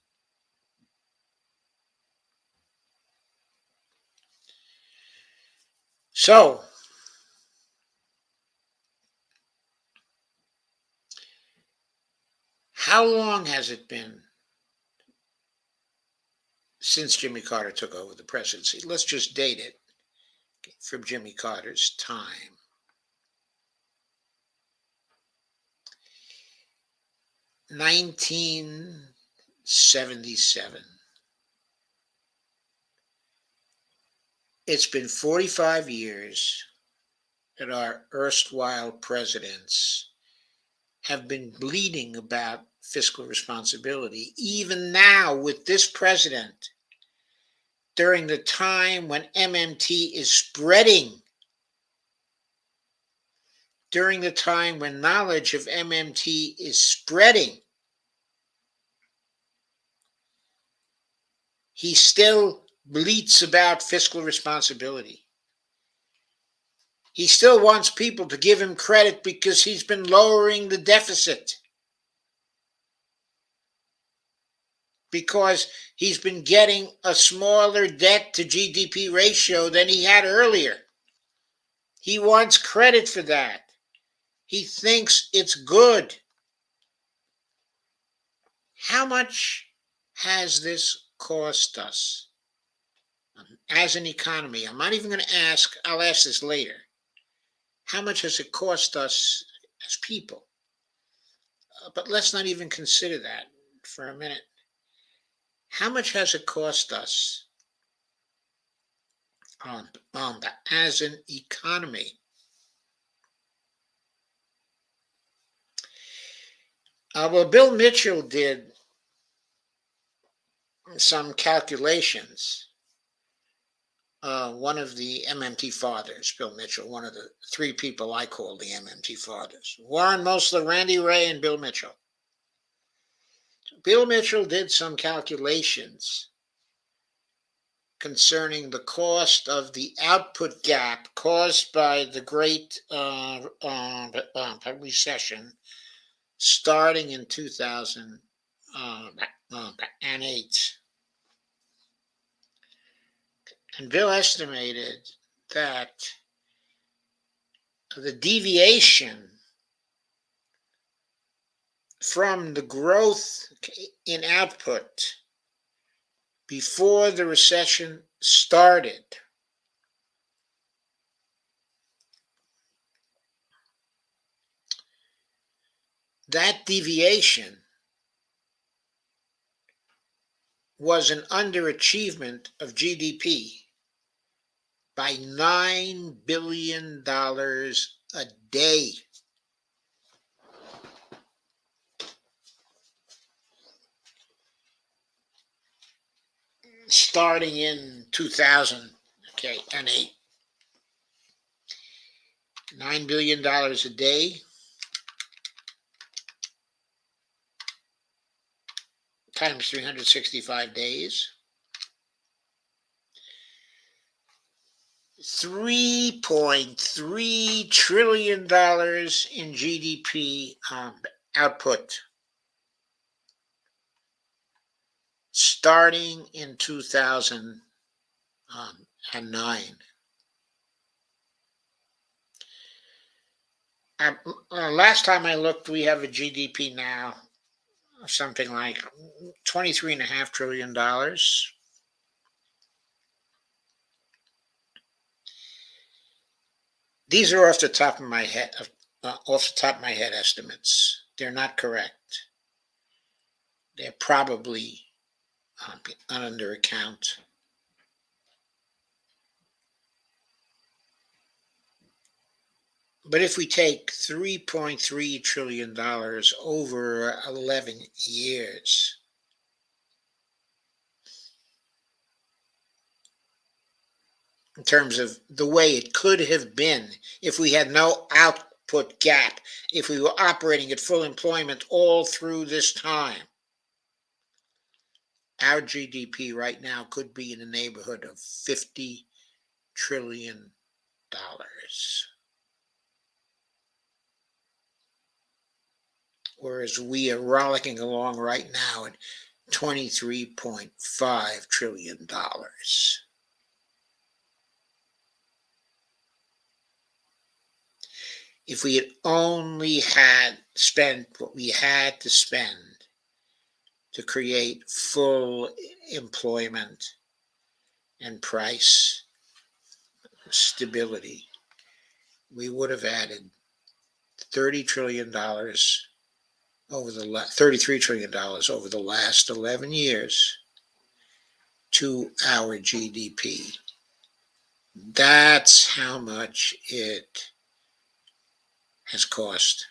So, how long has it been since Jimmy Carter took over the presidency? Let's just date it from Jimmy Carter's time. 1977. It's been 45 years that our erstwhile presidents have been bleating about fiscal responsibility. Even now, with this president, during the time when MMT is spreading, during the time when knowledge of MMT is spreading, he still bleats about fiscal responsibility. He still wants people to give him credit because he's been lowering the deficit, because he's been getting a smaller debt to GDP ratio than he had earlier. He wants credit for that. He thinks it's good. How much has this cost us as an economy? I'm not even going to ask, I'll ask this later. How much has it cost us as people? But let's not even consider that for a minute. How much has it cost us as an economy? Well, Bill Mitchell did some calculations. One of the MMT fathers, Bill Mitchell, one of the three people I call the MMT fathers: Warren Mosler, Randy Ray, and Bill Mitchell. Bill Mitchell did some calculations concerning the cost of the output gap caused by the Great Recession starting in 2008. And Bill estimated that the deviation from the growth in output before the recession started that deviation was an underachievement of GDP by $9 billion a day. Starting in 2008. $9 billion a day times 365 days. $3.3 trillion in GDP output starting in 2009. Last time I looked, we have a GDP now of something like $23.5 trillion. These are off the top of my head, estimates. They're not correct. They're probably under account. But if we take $3.3 trillion over 11 years, in terms of the way it could have been if we had no output gap, if we were operating at full employment all through this time. Our GDP right now could be in the neighborhood of $50 trillion. Whereas we are rollicking along right now at $23.5 trillion. If we had only had spent what we had to spend to create full employment and price stability, we would have added $30 trillion over the $33 trillion over the last 11 years to our GDP. That's how much it has cost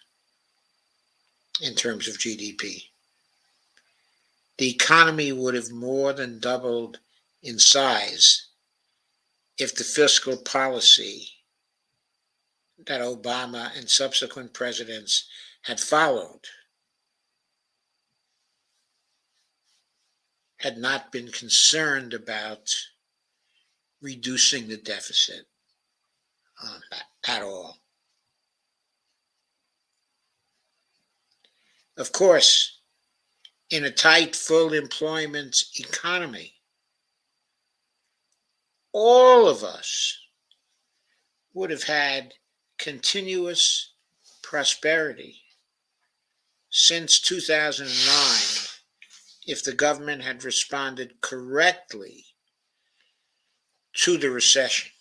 in terms of GDP. The economy would have more than doubled in size if the fiscal policy that Obama and subsequent presidents had followed had not been concerned about reducing the deficit at all. Of course, in a tight, full employment economy, all of us would have had continuous prosperity since 2009 if the government had responded correctly to the recession.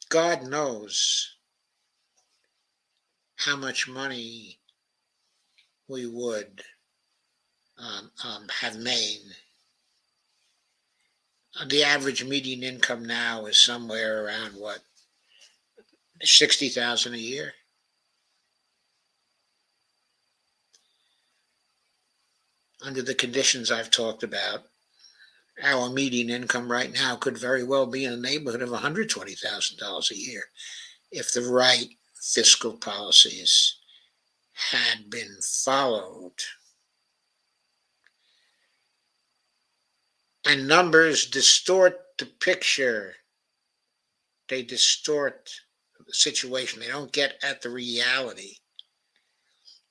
God knows how much money we would have made. The average median income now is somewhere around what, $60,000 a year. Under the conditions I've talked about, our median income right now could very well be in the neighborhood of $120,000 a year if the right fiscal policies had been followed. And numbers distort the picture. They distort the situation. They don't get at the reality.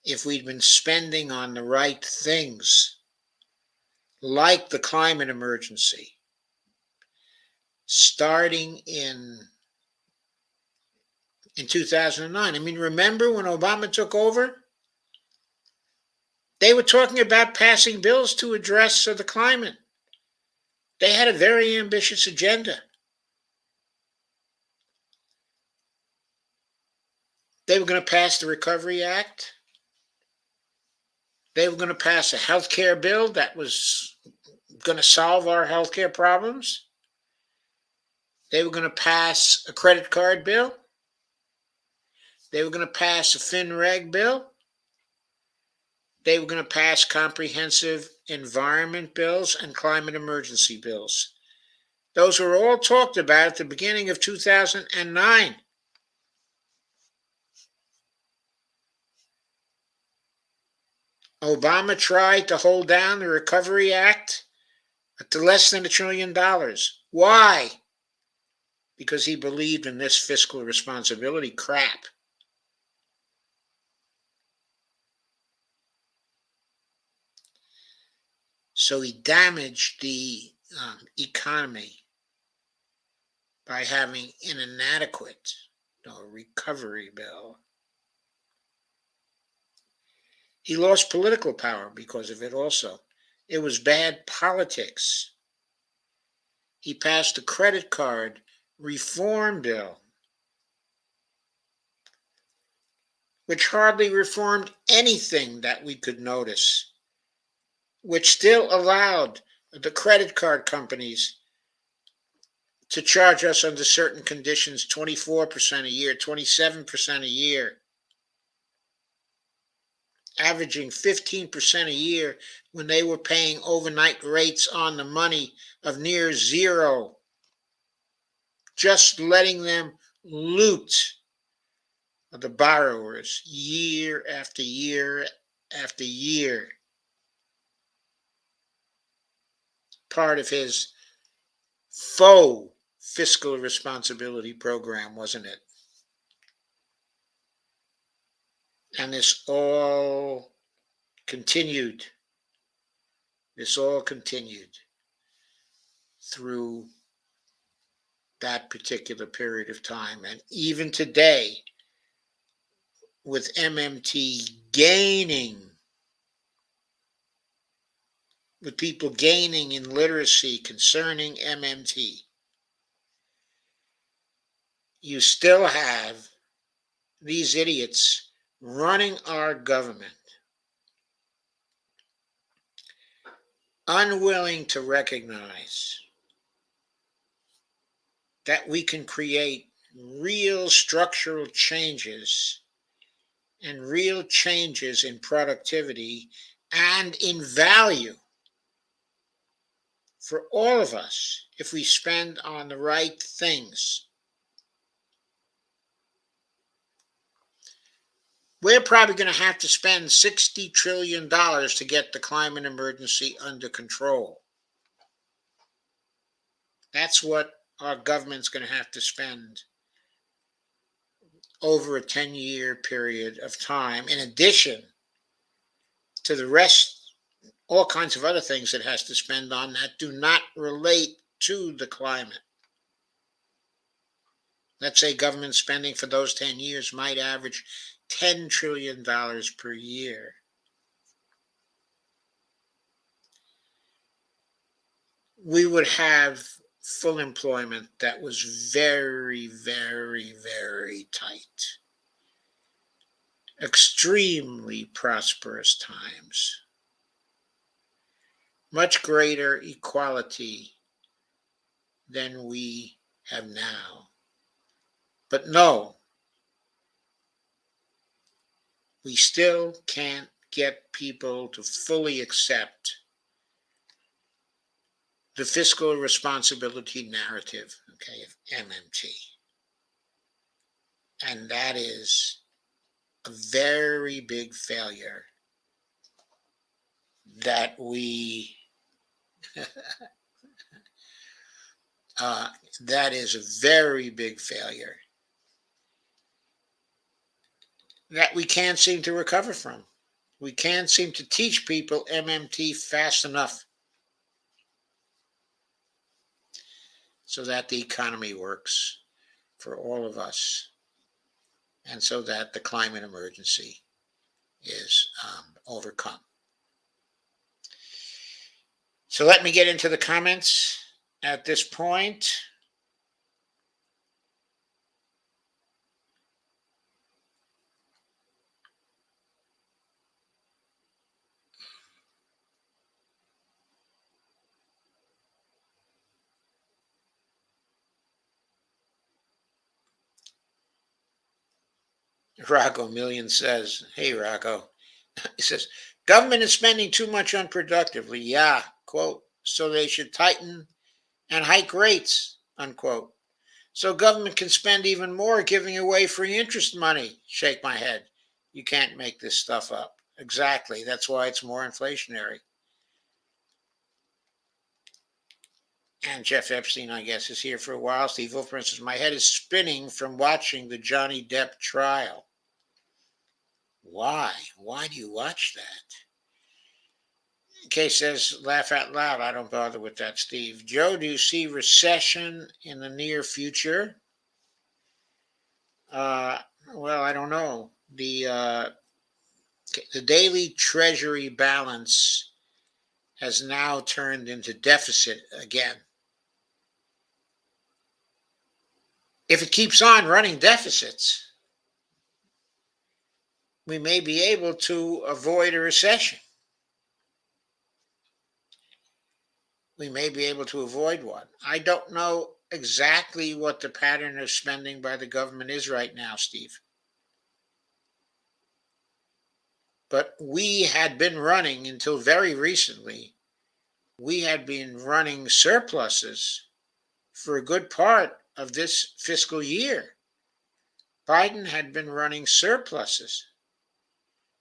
If we'd been spending on the right things, like the climate emergency, starting in 2009. I mean, remember when Obama took over? They were talking about passing bills to address the climate. They had a very ambitious agenda. They were going to pass the Recovery Act. They were going to pass a health care bill that was going to solve our health care problems. They were going to pass a credit card bill. They were going to pass a FinReg bill. They were going to pass comprehensive environment bills and climate emergency bills. Those were all talked about at the beginning of 2009. Obama tried to hold down the Recovery Act to less than $1 trillion. Why? Because he believed in this fiscal responsibility crap. So he damaged the economy by having an inadequate recovery bill. He lost political power because of it also. It was bad politics. He passed a credit card reform bill, which hardly reformed anything that we could notice, which still allowed the credit card companies to charge us under certain conditions 24% a year, 27% a year. averaging 15% a year when they were paying overnight rates on the money of near zero, just letting them loot the borrowers year after year after year. Part of his faux fiscal responsibility program, wasn't it? And this all continued. This all continued through that particular period of time. And even today, with MMT gaining, with people gaining in literacy concerning MMT, you still have these idiots running our government, unwilling to recognize that we can create real structural changes and real changes in productivity and in value for all of us if we spend on the right things. We're probably going to have to spend $60 trillion to get the climate emergency under control. That's what our government's going to have to spend over a 10-year period of time, in addition to the rest, all kinds of other things it has to spend on that do not relate to the climate. Let's say government spending for those 10 years might average $10 trillion per year. We would have full employment that was very, very, very tight. Extremely prosperous times. Much greater equality than we have now. But no, we still can't get people to fully accept the fiscal responsibility narrative, okay, of MMT. And that is a very big failure that we that is a very big failure that we can't seem to recover from. We can't seem to teach people MMT fast enough so that the economy works for all of us and so that the climate emergency is overcome. So let me get into the comments at this point. Rocco Million says, hey, Rocco, he says, government is spending too much unproductively. Yeah, quote, so they should tighten and hike rates, unquote. So government can spend even more giving away free interest money. Shake my head. You can't make this stuff up. Exactly. That's why it's more inflationary. And Jeff Epstein, I guess, is here for a while. Steve Wolfman says, my head is spinning from watching the Johnny Depp trial. Why? Why do you watch that? Kay says, laugh out loud. I don't bother with that, Steve. Joe, do you see recession in the near future? Well, I don't know. The daily treasury balance has now turned into deficit again. If it keeps on running deficits, we may be able to avoid a recession. We may be able to avoid one. I don't know exactly what the pattern of spending by the government is right now, Steve. But we had been running until very recently, we had been running surpluses for a good part of this fiscal year. Biden had been running surpluses.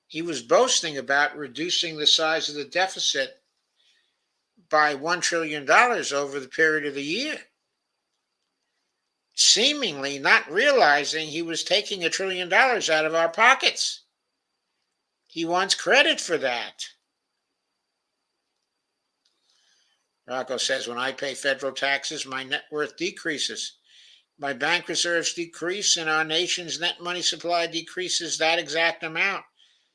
He was boasting about reducing the size of the deficit by $1 trillion over the period of the year, seemingly not realizing he was taking $1 trillion out of our pockets. He wants credit for that. Rocco says, when I pay federal taxes, my net worth decreases. My bank reserves decrease, and our nation's net money supply decreases that exact amount.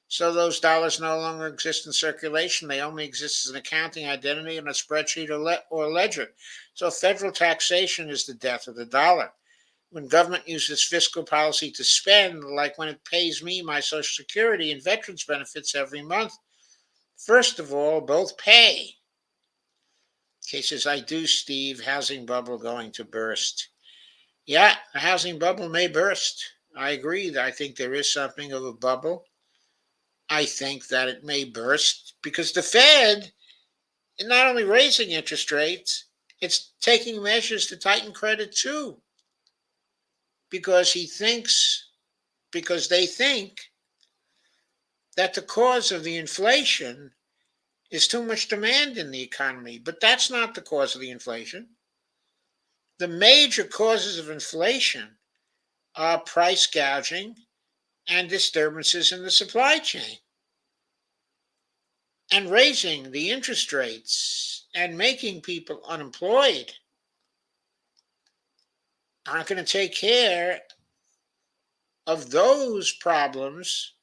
So those dollars no longer exist in circulation. They only exist as an accounting identity in a spreadsheet or ledger. So federal taxation is the death of the dollar. When government uses fiscal policy to spend, like when it pays me my Social Security and veterans benefits every month, first of all, both pay. Kay says, I do, Steve. Housing bubble going to burst. Yeah, the housing bubble may burst. I agree. I think there is something of a bubble. I think that it may burst because the Fed is not only raising interest rates, it's taking measures to tighten credit too. Because they think that the cause of the inflation is too much demand in the economy. But that's not the cause of the inflation. The major causes of inflation are price gouging and disturbances in the supply chain. And raising the interest rates and making people unemployed aren't going to take care of those problems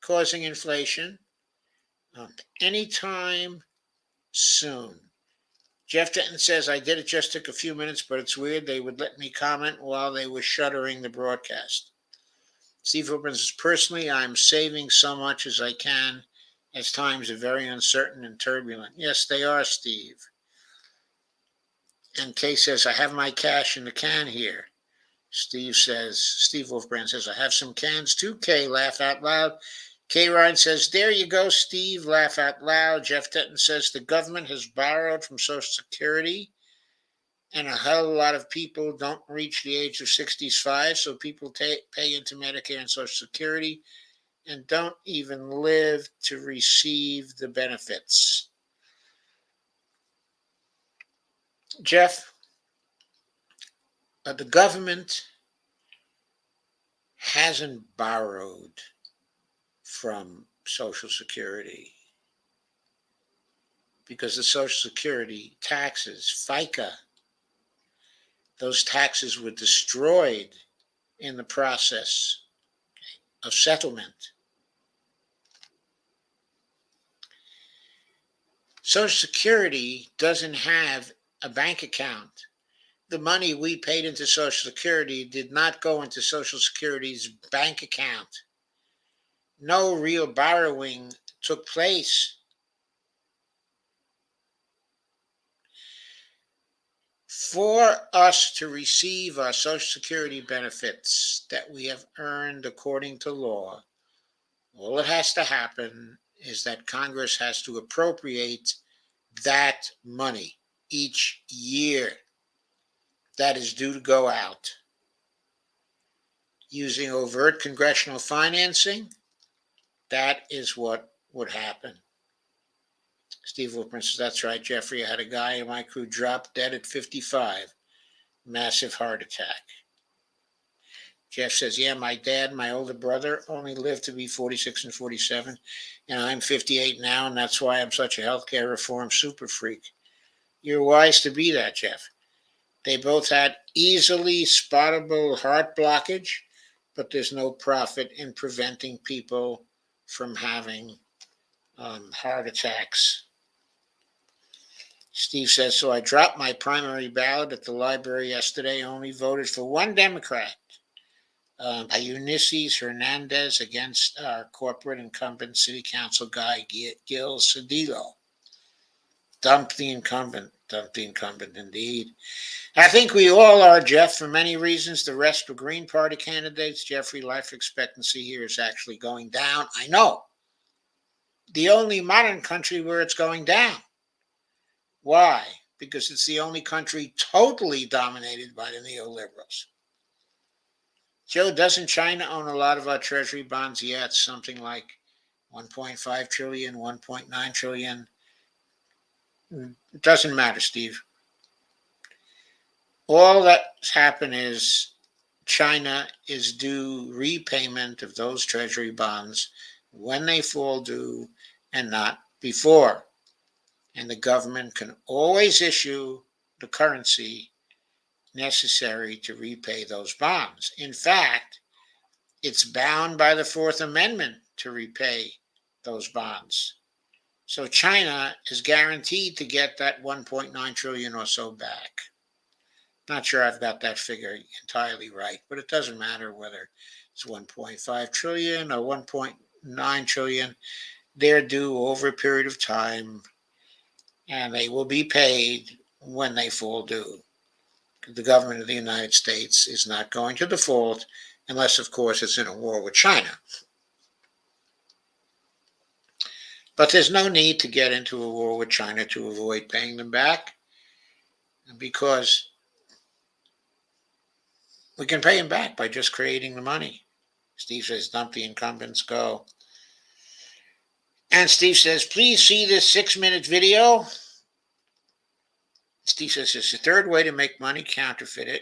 causing inflation anytime soon. Jeff Denton says, I did it, just took a few minutes, but it's weird. They would let me comment while they were shuttering the broadcast. Steve opens says, personally, I'm saving so much as I can, as times are very uncertain and turbulent. Yes, they are, Steve. And Kay says, I have my cash in the can here. Steve Wolfbrand says, I have some cans too, Kay, laugh out loud. Kay Ryan says, there you go, Steve, laugh out loud. Jeff Denton says, the government has borrowed from Social Security, and a hell of a lot of people don't reach the age of 65, so people pay into Medicare and Social Security and don't even live to receive the benefits. Jeff, the government hasn't borrowed from Social Security because the Social Security taxes, FICA, those taxes were destroyed in the process of settlement. Social Security doesn't have a bank account. The money we paid into Social Security did not go into Social Security's bank account. No real borrowing took place. For us to receive our Social Security benefits that we have earned according to law, all that has to happen is that Congress has to appropriate that money each year that is due to go out. Using overt congressional financing, that is what would happen. Steve Wilprin says, that's right, Jeffrey. I had a guy in my crew drop dead at 55. Massive heart attack. Jeff says, yeah, my dad, my older brother, only lived to be 46 and 47. And I'm 58 now, and that's why I'm such a healthcare reform super freak. You're wise to be that, Jeff. They both had easily spottable heart blockage, but there's no profit in preventing people from having heart attacks. Steve says, so I dropped my primary ballot at the library yesterday, only voted for one Democrat, Eunices Hernandez, against our corporate incumbent city council guy, Gil Cedillo. Dump the incumbent indeed. I think we all are, Jeff, for many reasons. The rest were Green Party candidates. Jeffrey, life expectancy here is actually going down. I know. the only modern country where it's going down. Why? Because it's the only country totally dominated by the neoliberals. Joe, doesn't China own a lot of our treasury bonds yet? Something like 1.5 trillion, 1.9 trillion. It doesn't matter, Steve. All that's happened is China is due repayment of those treasury bonds when they fall due and not before. And the government can always issue the currency necessary to repay those bonds. In fact, it's bound by the Fourth Amendment to repay those bonds. So China is guaranteed to get that 1.9 trillion or so back. Not sure I've got that figure entirely right, but it doesn't matter whether it's 1.5 trillion or 1.9 trillion. They're due over a period of time, and they will be paid when they fall due. The government of the United States is not going to default unless, of course, it's in a war with China. But there's no need to get into a war with China to avoid paying them back, because we can pay them back by just creating the money. Steve says, dump the incumbents, go. And Steve says, please see this 6-minute video. Steve says, it's the third way to make money, counterfeit it.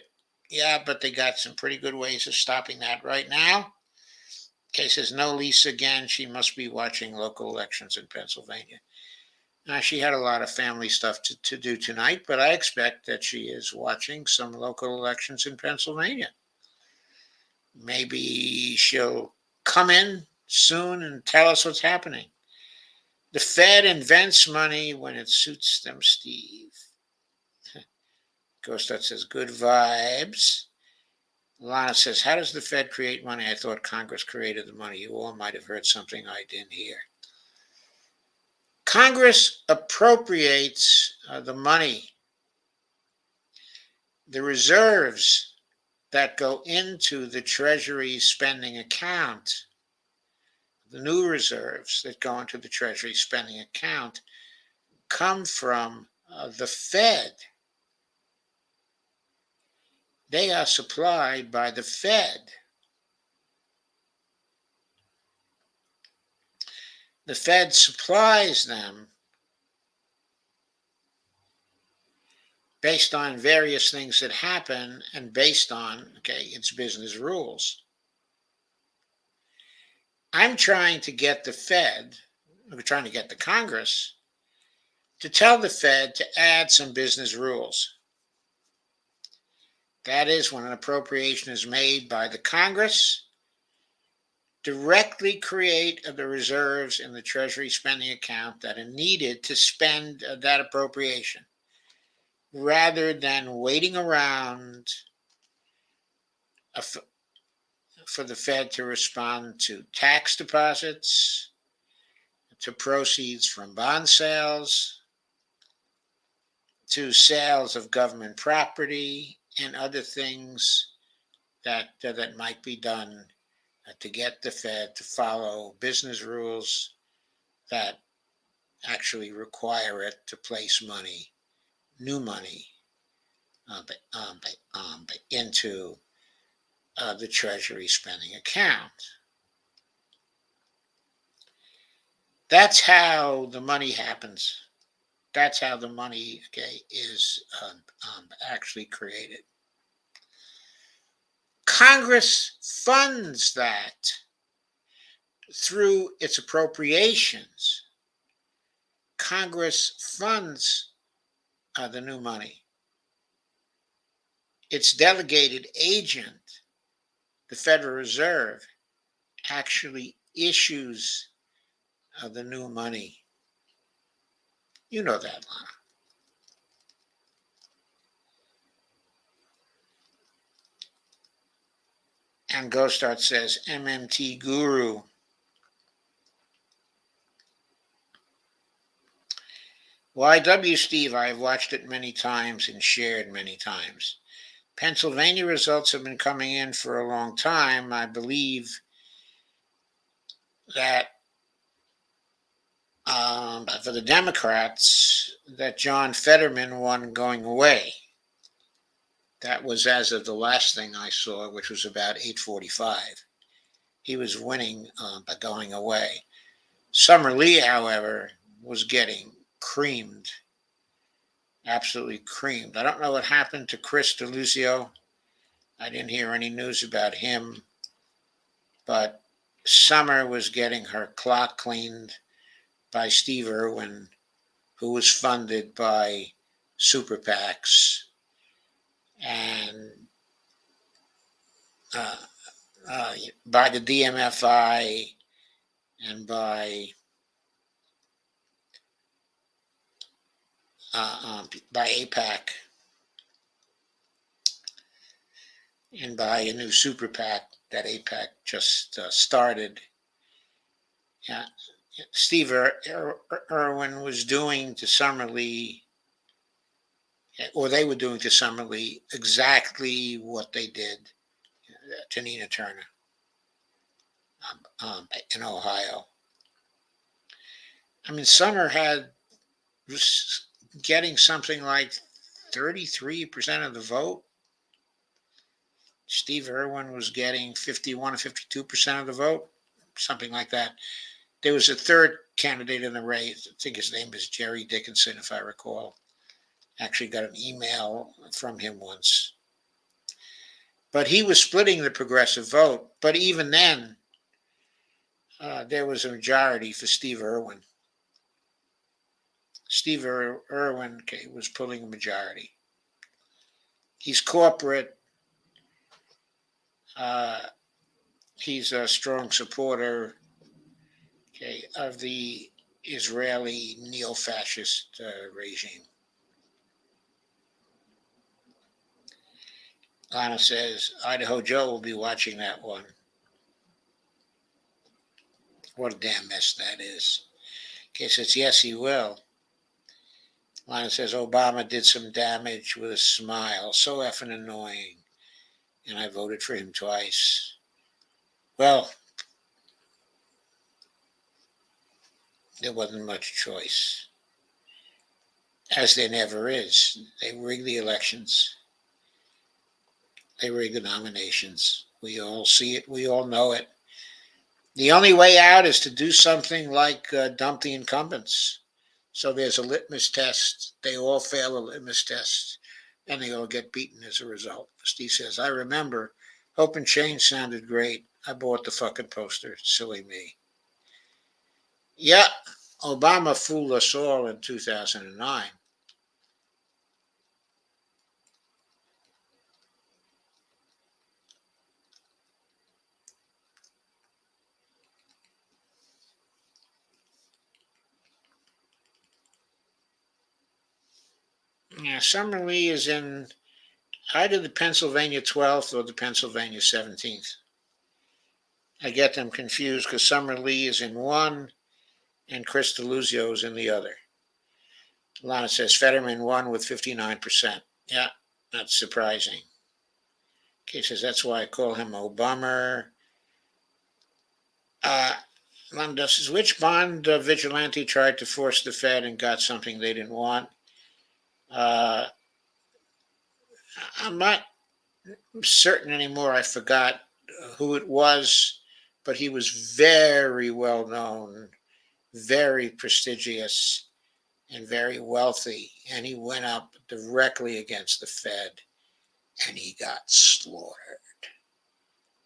Yeah, but they got some pretty good ways of stopping that right now. Kay says, no, Lisa again. She must be watching local elections in Pennsylvania. She had a lot of family stuff to do tonight, but I expect that she is watching some local elections in Pennsylvania. Maybe she'll come in soon and tell us what's happening. The Fed invents money when it suits them, Steve. Ghostat says, good vibes. Lana says, how does the Fed create money? I thought Congress created the money. You all might have heard something I didn't hear. Congress appropriates the money, the reserves that go into the Treasury spending account, the new reserves that go into the Treasury spending account come from the Fed. They are supplied by the Fed. The Fed supplies them based on various things that happen and based on, its business rules. I'm trying to get the Fed, we're trying to get the Congress to tell the Fed to add some business rules. That is, when an appropriation is made by the Congress, directly create the reserves in the Treasury spending account that are needed to spend that appropriation, rather than waiting around for the Fed to respond to tax deposits, to proceeds from bond sales, to sales of government property, and other things that might be done to get the Fed to follow business rules that actually require it to place money, new money, into the Treasury spending account. That's how the money happens. That's how the money is actually created. Congress funds that through its appropriations. Congress funds the new money. Its delegated agent, the Federal Reserve, actually issues the new money. You know that, Lana. And Ghostart says, MMT Guru. YW Steve, I have watched it many times and shared many times. Pennsylvania results have been coming in for a long time. I believe that for the Democrats, that John Fetterman won going away. That was as of the last thing I saw, which was about 8:45. He was winning by going away. Summer Lee, however, was getting creamed, absolutely creamed. I don't know what happened to Chris DeLuzio. I didn't hear any news about him, but Summer was getting her clock cleaned by Steve Irwin, who was funded by super PACs and uh, by the DMFI and by APAC and by a new super PAC that APAC just started. Yeah, Steve Irwin was doing to Summer Lee, or they were doing to Summer Lee, exactly what they did to Nina Turner in Ohio. I mean, Summer was getting something like 33% of the vote. Steve Irwin was getting 51 or 52% of the vote, something like that. There was a third candidate in the race. I think his name is Jerry Dickinson, if I recall. Actually got an email from him once. But he was splitting the progressive vote. But even then, there was a majority for Steve Irwin. Steve Irwin was pulling a majority. He's corporate. He's a strong supporter of the Israeli neo-fascist regime. Lana says, Idaho Joe will be watching that one. What a damn mess that is. Okay, says, yes, he will. Lana says, Obama did some damage with a smile. So effing annoying. And I voted for him twice. Well, there wasn't much choice. As there never is. They rigged the elections. They rigged the nominations. We all see it. We all know it. The only way out is to do something like dump the incumbents. So there's a litmus test. They all fail a litmus test, and they all get beaten as a result. Steve says, I remember Hope and Change sounded great. I bought the fucking poster. Silly me. Yeah, Obama fooled us all in 2009. Yeah, Summer Lee is in either the Pennsylvania 12th or the Pennsylvania 17th. I get them confused because Summer Lee is in one and Chris DeLuzio is in the other. Lana says Fetterman won with 59%. Yeah, that's surprising. Okay, says that's why I call him Obama. Lana says, which bond vigilante tried to force the Fed and got something they didn't want? I'm not certain anymore. I forgot who it was, but he was very well known, very prestigious, and very wealthy. And he went up directly against the Fed and he got slaughtered.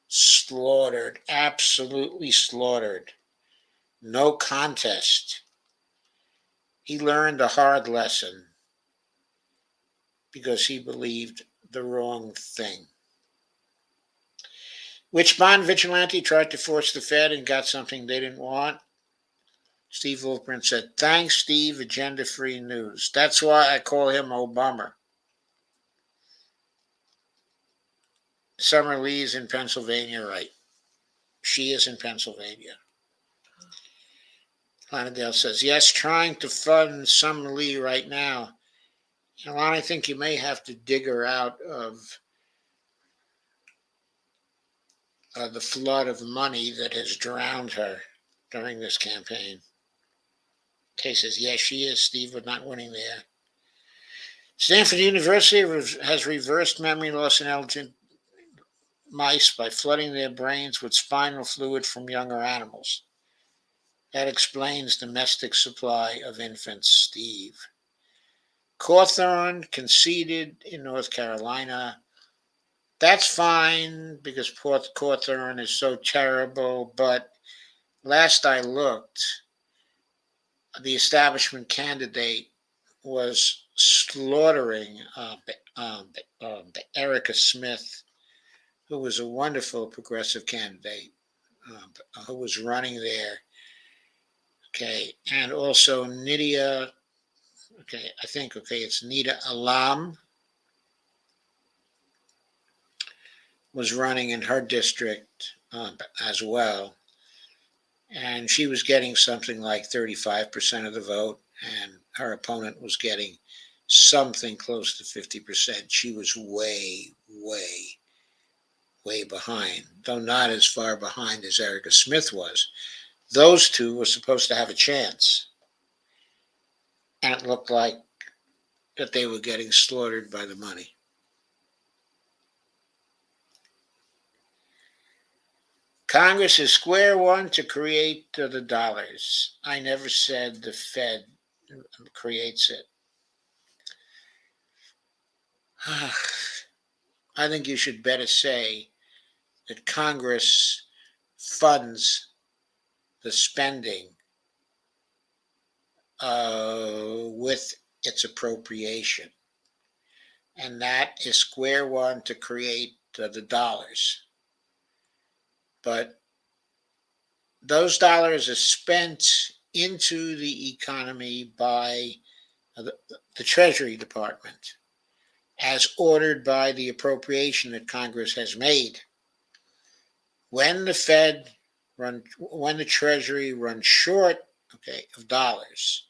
Slaughtered, absolutely slaughtered. No contest. He learned a hard lesson because he believed the wrong thing. Which bond vigilante tried to force the Fed and got something they didn't want? Steve Wolfman said, thanks, Steve, agenda-free news. That's why I call him Obama. Summer Lee is in Pennsylvania, right? She is in Pennsylvania. Lana says, yes, trying to fund Summer Lee right now. And Lana, I think you may have to dig her out of the flood of money that has drowned her during this campaign. Kay says, yes, she is, Steve, but not winning there. Stanford University has reversed memory loss in elderly mice by flooding their brains with spinal fluid from younger animals. That explains domestic supply of infants, Steve. Cawthorn conceded in North Carolina. That's fine because Cawthorn is so terrible, but last I looked, the establishment candidate was slaughtering Erica Smith, who was a wonderful progressive candidate who was running there. Okay, and also Nydia. Okay, I think it's Nida Alam was running in her district as well, and she was getting something like 35% of the vote, and her opponent was getting something close to 50%. She was way, way, way behind, though not as far behind as Erica Smith was. Those two were supposed to have a chance, and it looked like that they were getting slaughtered by the money. Congress is square one to create the dollars. I never said the Fed creates it. I think you should better say that Congress funds the spending with its appropriation. And that is square one to create the dollars. But those dollars are spent into the economy by the Treasury Department, as ordered by the appropriation that Congress has made. When the Treasury runs short, of dollars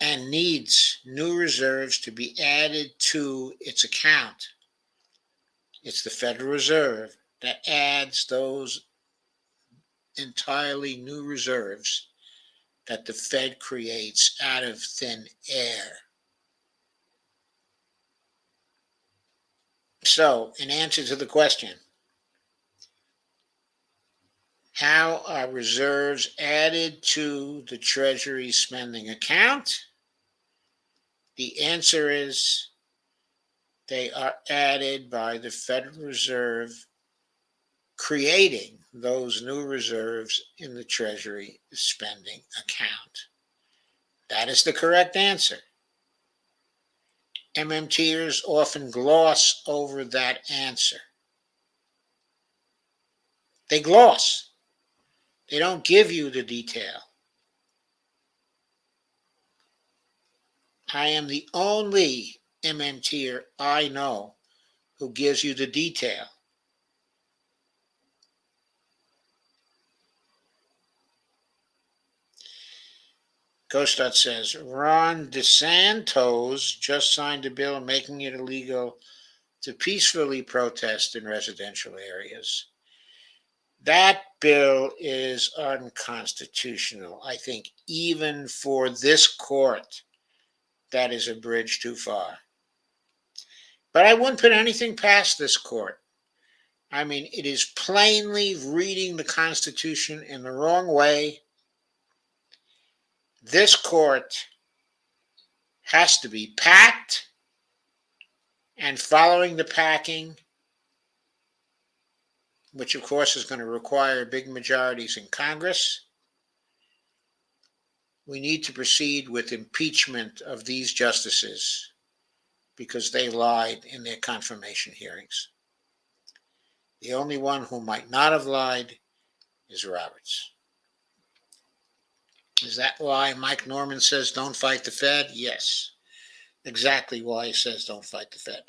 and needs new reserves to be added to its account, it's the Federal Reserve that adds those entirely new reserves that the Fed creates out of thin air. So, in answer to the question, how are reserves added to the Treasury spending account? The answer is they are added by the Federal Reserve creating those new reserves in the Treasury spending account. That is the correct answer. MMTers often gloss over that answer. They gloss. They don't give you the detail. I am the only MMTer I know who gives you the detail. Kostat says, Ron DeSantos just signed a bill making it illegal to peacefully protest in residential areas. That bill is unconstitutional. I think even for this court, that is a bridge too far. But I wouldn't put anything past this court. I mean, it is plainly reading the Constitution in the wrong way. This court has to be packed, and following the packing, which of course is going to require big majorities in Congress, we need to proceed with impeachment of these justices because they lied in their confirmation hearings. The only one who might not have lied is Roberts. Is that why Mike Norman says don't fight the Fed? Yes, exactly why he says don't fight the Fed.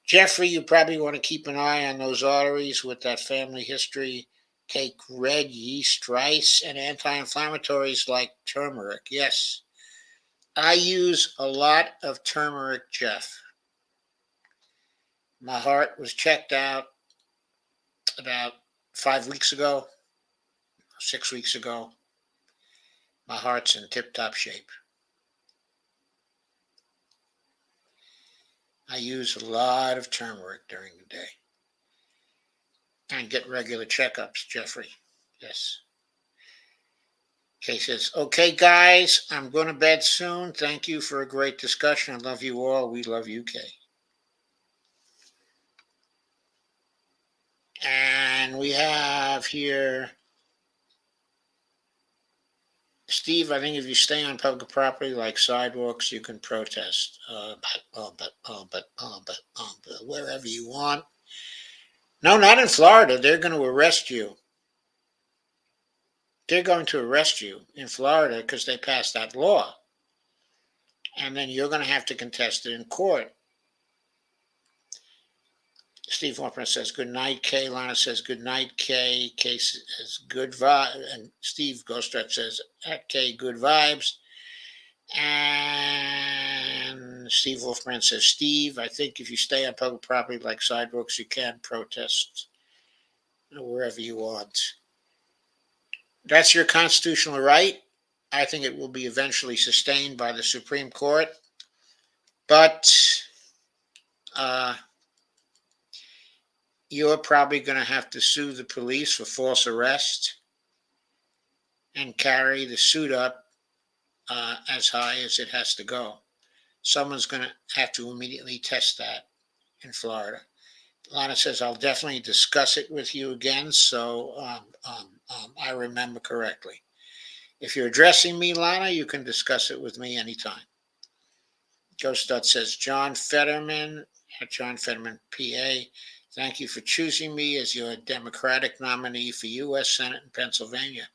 Jeffrey, you probably want to keep an eye on those arteries with that family history. Take red yeast rice and anti-inflammatories like turmeric. Yes, I use a lot of turmeric, Jeff. My heart was checked out about 5 weeks ago, 6 weeks ago. My heart's in tip-top shape. I use a lot of turmeric during the day. And get regular checkups, Jeffrey. Yes. Kay says, okay, guys, I'm going to bed soon. Thank you for a great discussion. I love you all. We love you, Kay. And we have here Steve. I think if you stay on public property like sidewalks, you can protest. But wherever you want. No, not in Florida. They're going to arrest you. They're going to arrest you in Florida because they passed that law. And then you're going to have to contest it in court. Steve Hoffman says, good night, Kay. Lana says, good night, Kay. Kay says, good vibe. And Steve Ghostrat says, at Kay, good vibes. And Steve Wolfman says, Steve, I think if you stay on public property like sidewalks, you can protest wherever you want. That's your constitutional right. I think it will be eventually sustained by the Supreme Court. But you're probably going to have to sue the police for false arrest and carry the suit up as high as it has to go. Someone's going to have to immediately test that in Florida. Lana says, I'll definitely discuss it with you again, so I remember correctly. If you're addressing me, Lana, you can discuss it with me anytime. Ghost Dot says, John Fetterman, at John Fetterman, PA, thank you for choosing me as your Democratic nominee for U.S. Senate in Pennsylvania.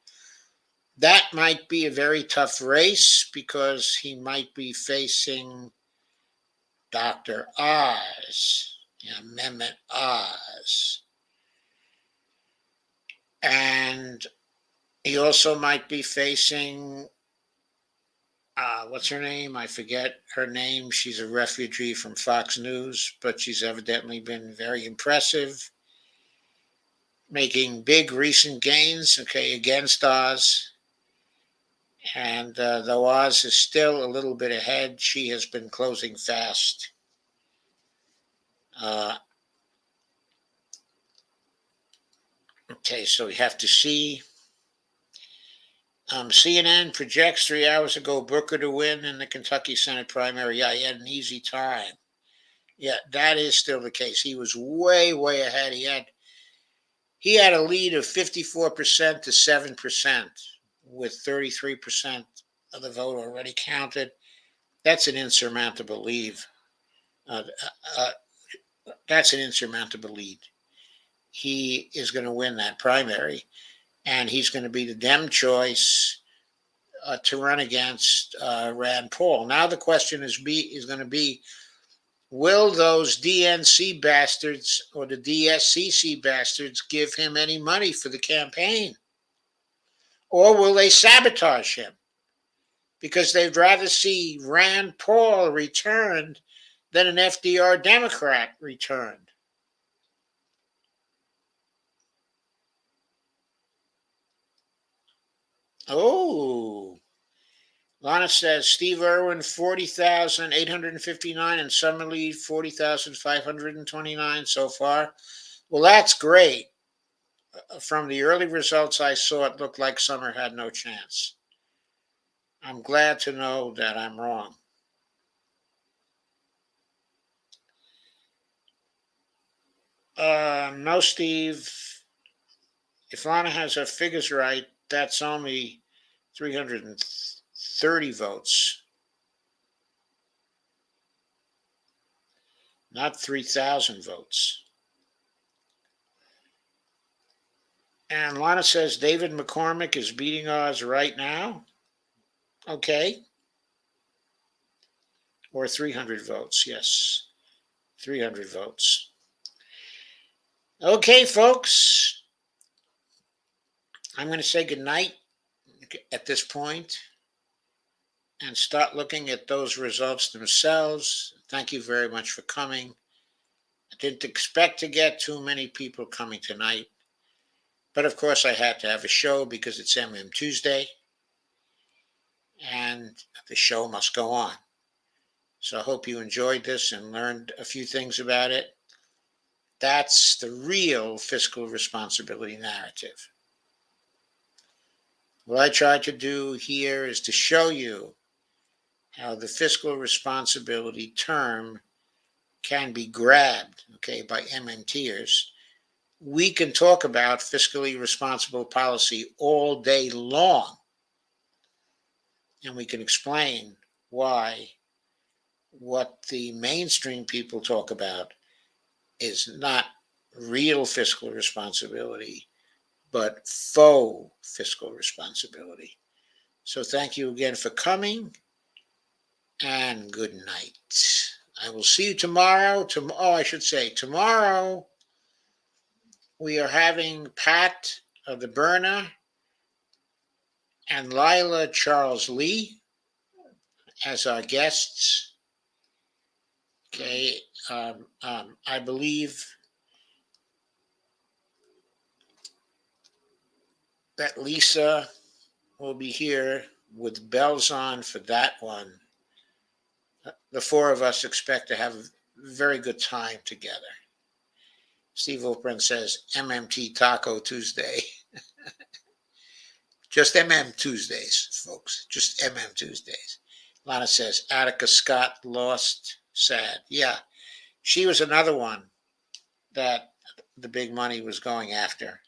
That might be a very tough race because he might be facing Dr. Oz, Amendment Oz. And he also might be facing, what's her name? I forget her name. She's a refugee from Fox News, but she's evidently been very impressive, making big recent gains, against Oz. And though Oz is still a little bit ahead, she has been closing fast. So we have to see. CNN projects 3 hours ago Booker to win in the Kentucky Senate primary. Yeah, he had an easy time. Yeah, that is still the case. He was way, way ahead. He had a lead of 54% to 7%, with 33% of the vote already counted. That's an insurmountable lead. That's an insurmountable lead. He is going to win that primary, and he's going to be the Dem choice to run against Rand Paul. Now the question is going to be, will those DNC bastards or the DSCC bastards give him any money for the campaign? Or will they sabotage him? Because they'd rather see Rand Paul returned than an FDR Democrat returned. Oh, Lana says Steve Irwin 40,859 and Summer Lee 40,529 so far. Well, that's great. From the early results I saw, it looked like Summer had no chance. I'm glad to know that I'm wrong. No, Steve. If Lana has her figures right, that's only 330 votes, not 3,000 votes. And Lana says David McCormick is beating Oz right now. Okay. Or 300 votes, yes. 300 votes. Okay, folks. I'm going to say goodnight at this point and start looking at those results themselves. Thank you very much for coming. I didn't expect to get too many people coming tonight, but of course I had to have a show because it's MM Tuesday. and the show must go on. So I hope you enjoyed this and learned a few things about it. That's the real fiscal responsibility narrative. What I tried to do here is to show you how the fiscal responsibility term can be grabbed, okay, by MMTers. We can talk about fiscally responsible policy all day long, and we can explain why what the mainstream people talk about is not real fiscal responsibility, but faux fiscal responsibility. So thank you again for coming, and good night. I will see you tomorrow. Tomorrow we are having Pat of the Burner and Lila Charles Lee as our guests. Okay, I believe that Lisa will be here with bells on for that one. The four of us expect to have a very good time together. Steve Oprin says MMT Taco Tuesday. Just MM Tuesdays, folks. Just MM Tuesdays. Lana says Attica Scott lost. Sad. Yeah, she was another one that the big money was going after.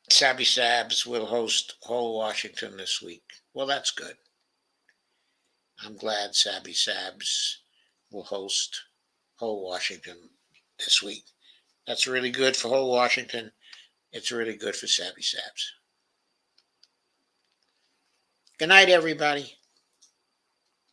Sabby Sabs will host Whole Washington this week. Well, that's good. I'm glad Sabby Sabs will host Whole Washington this week. That's really good for Whole Washington. It's really good for Sabby Sabs. Good night, everybody.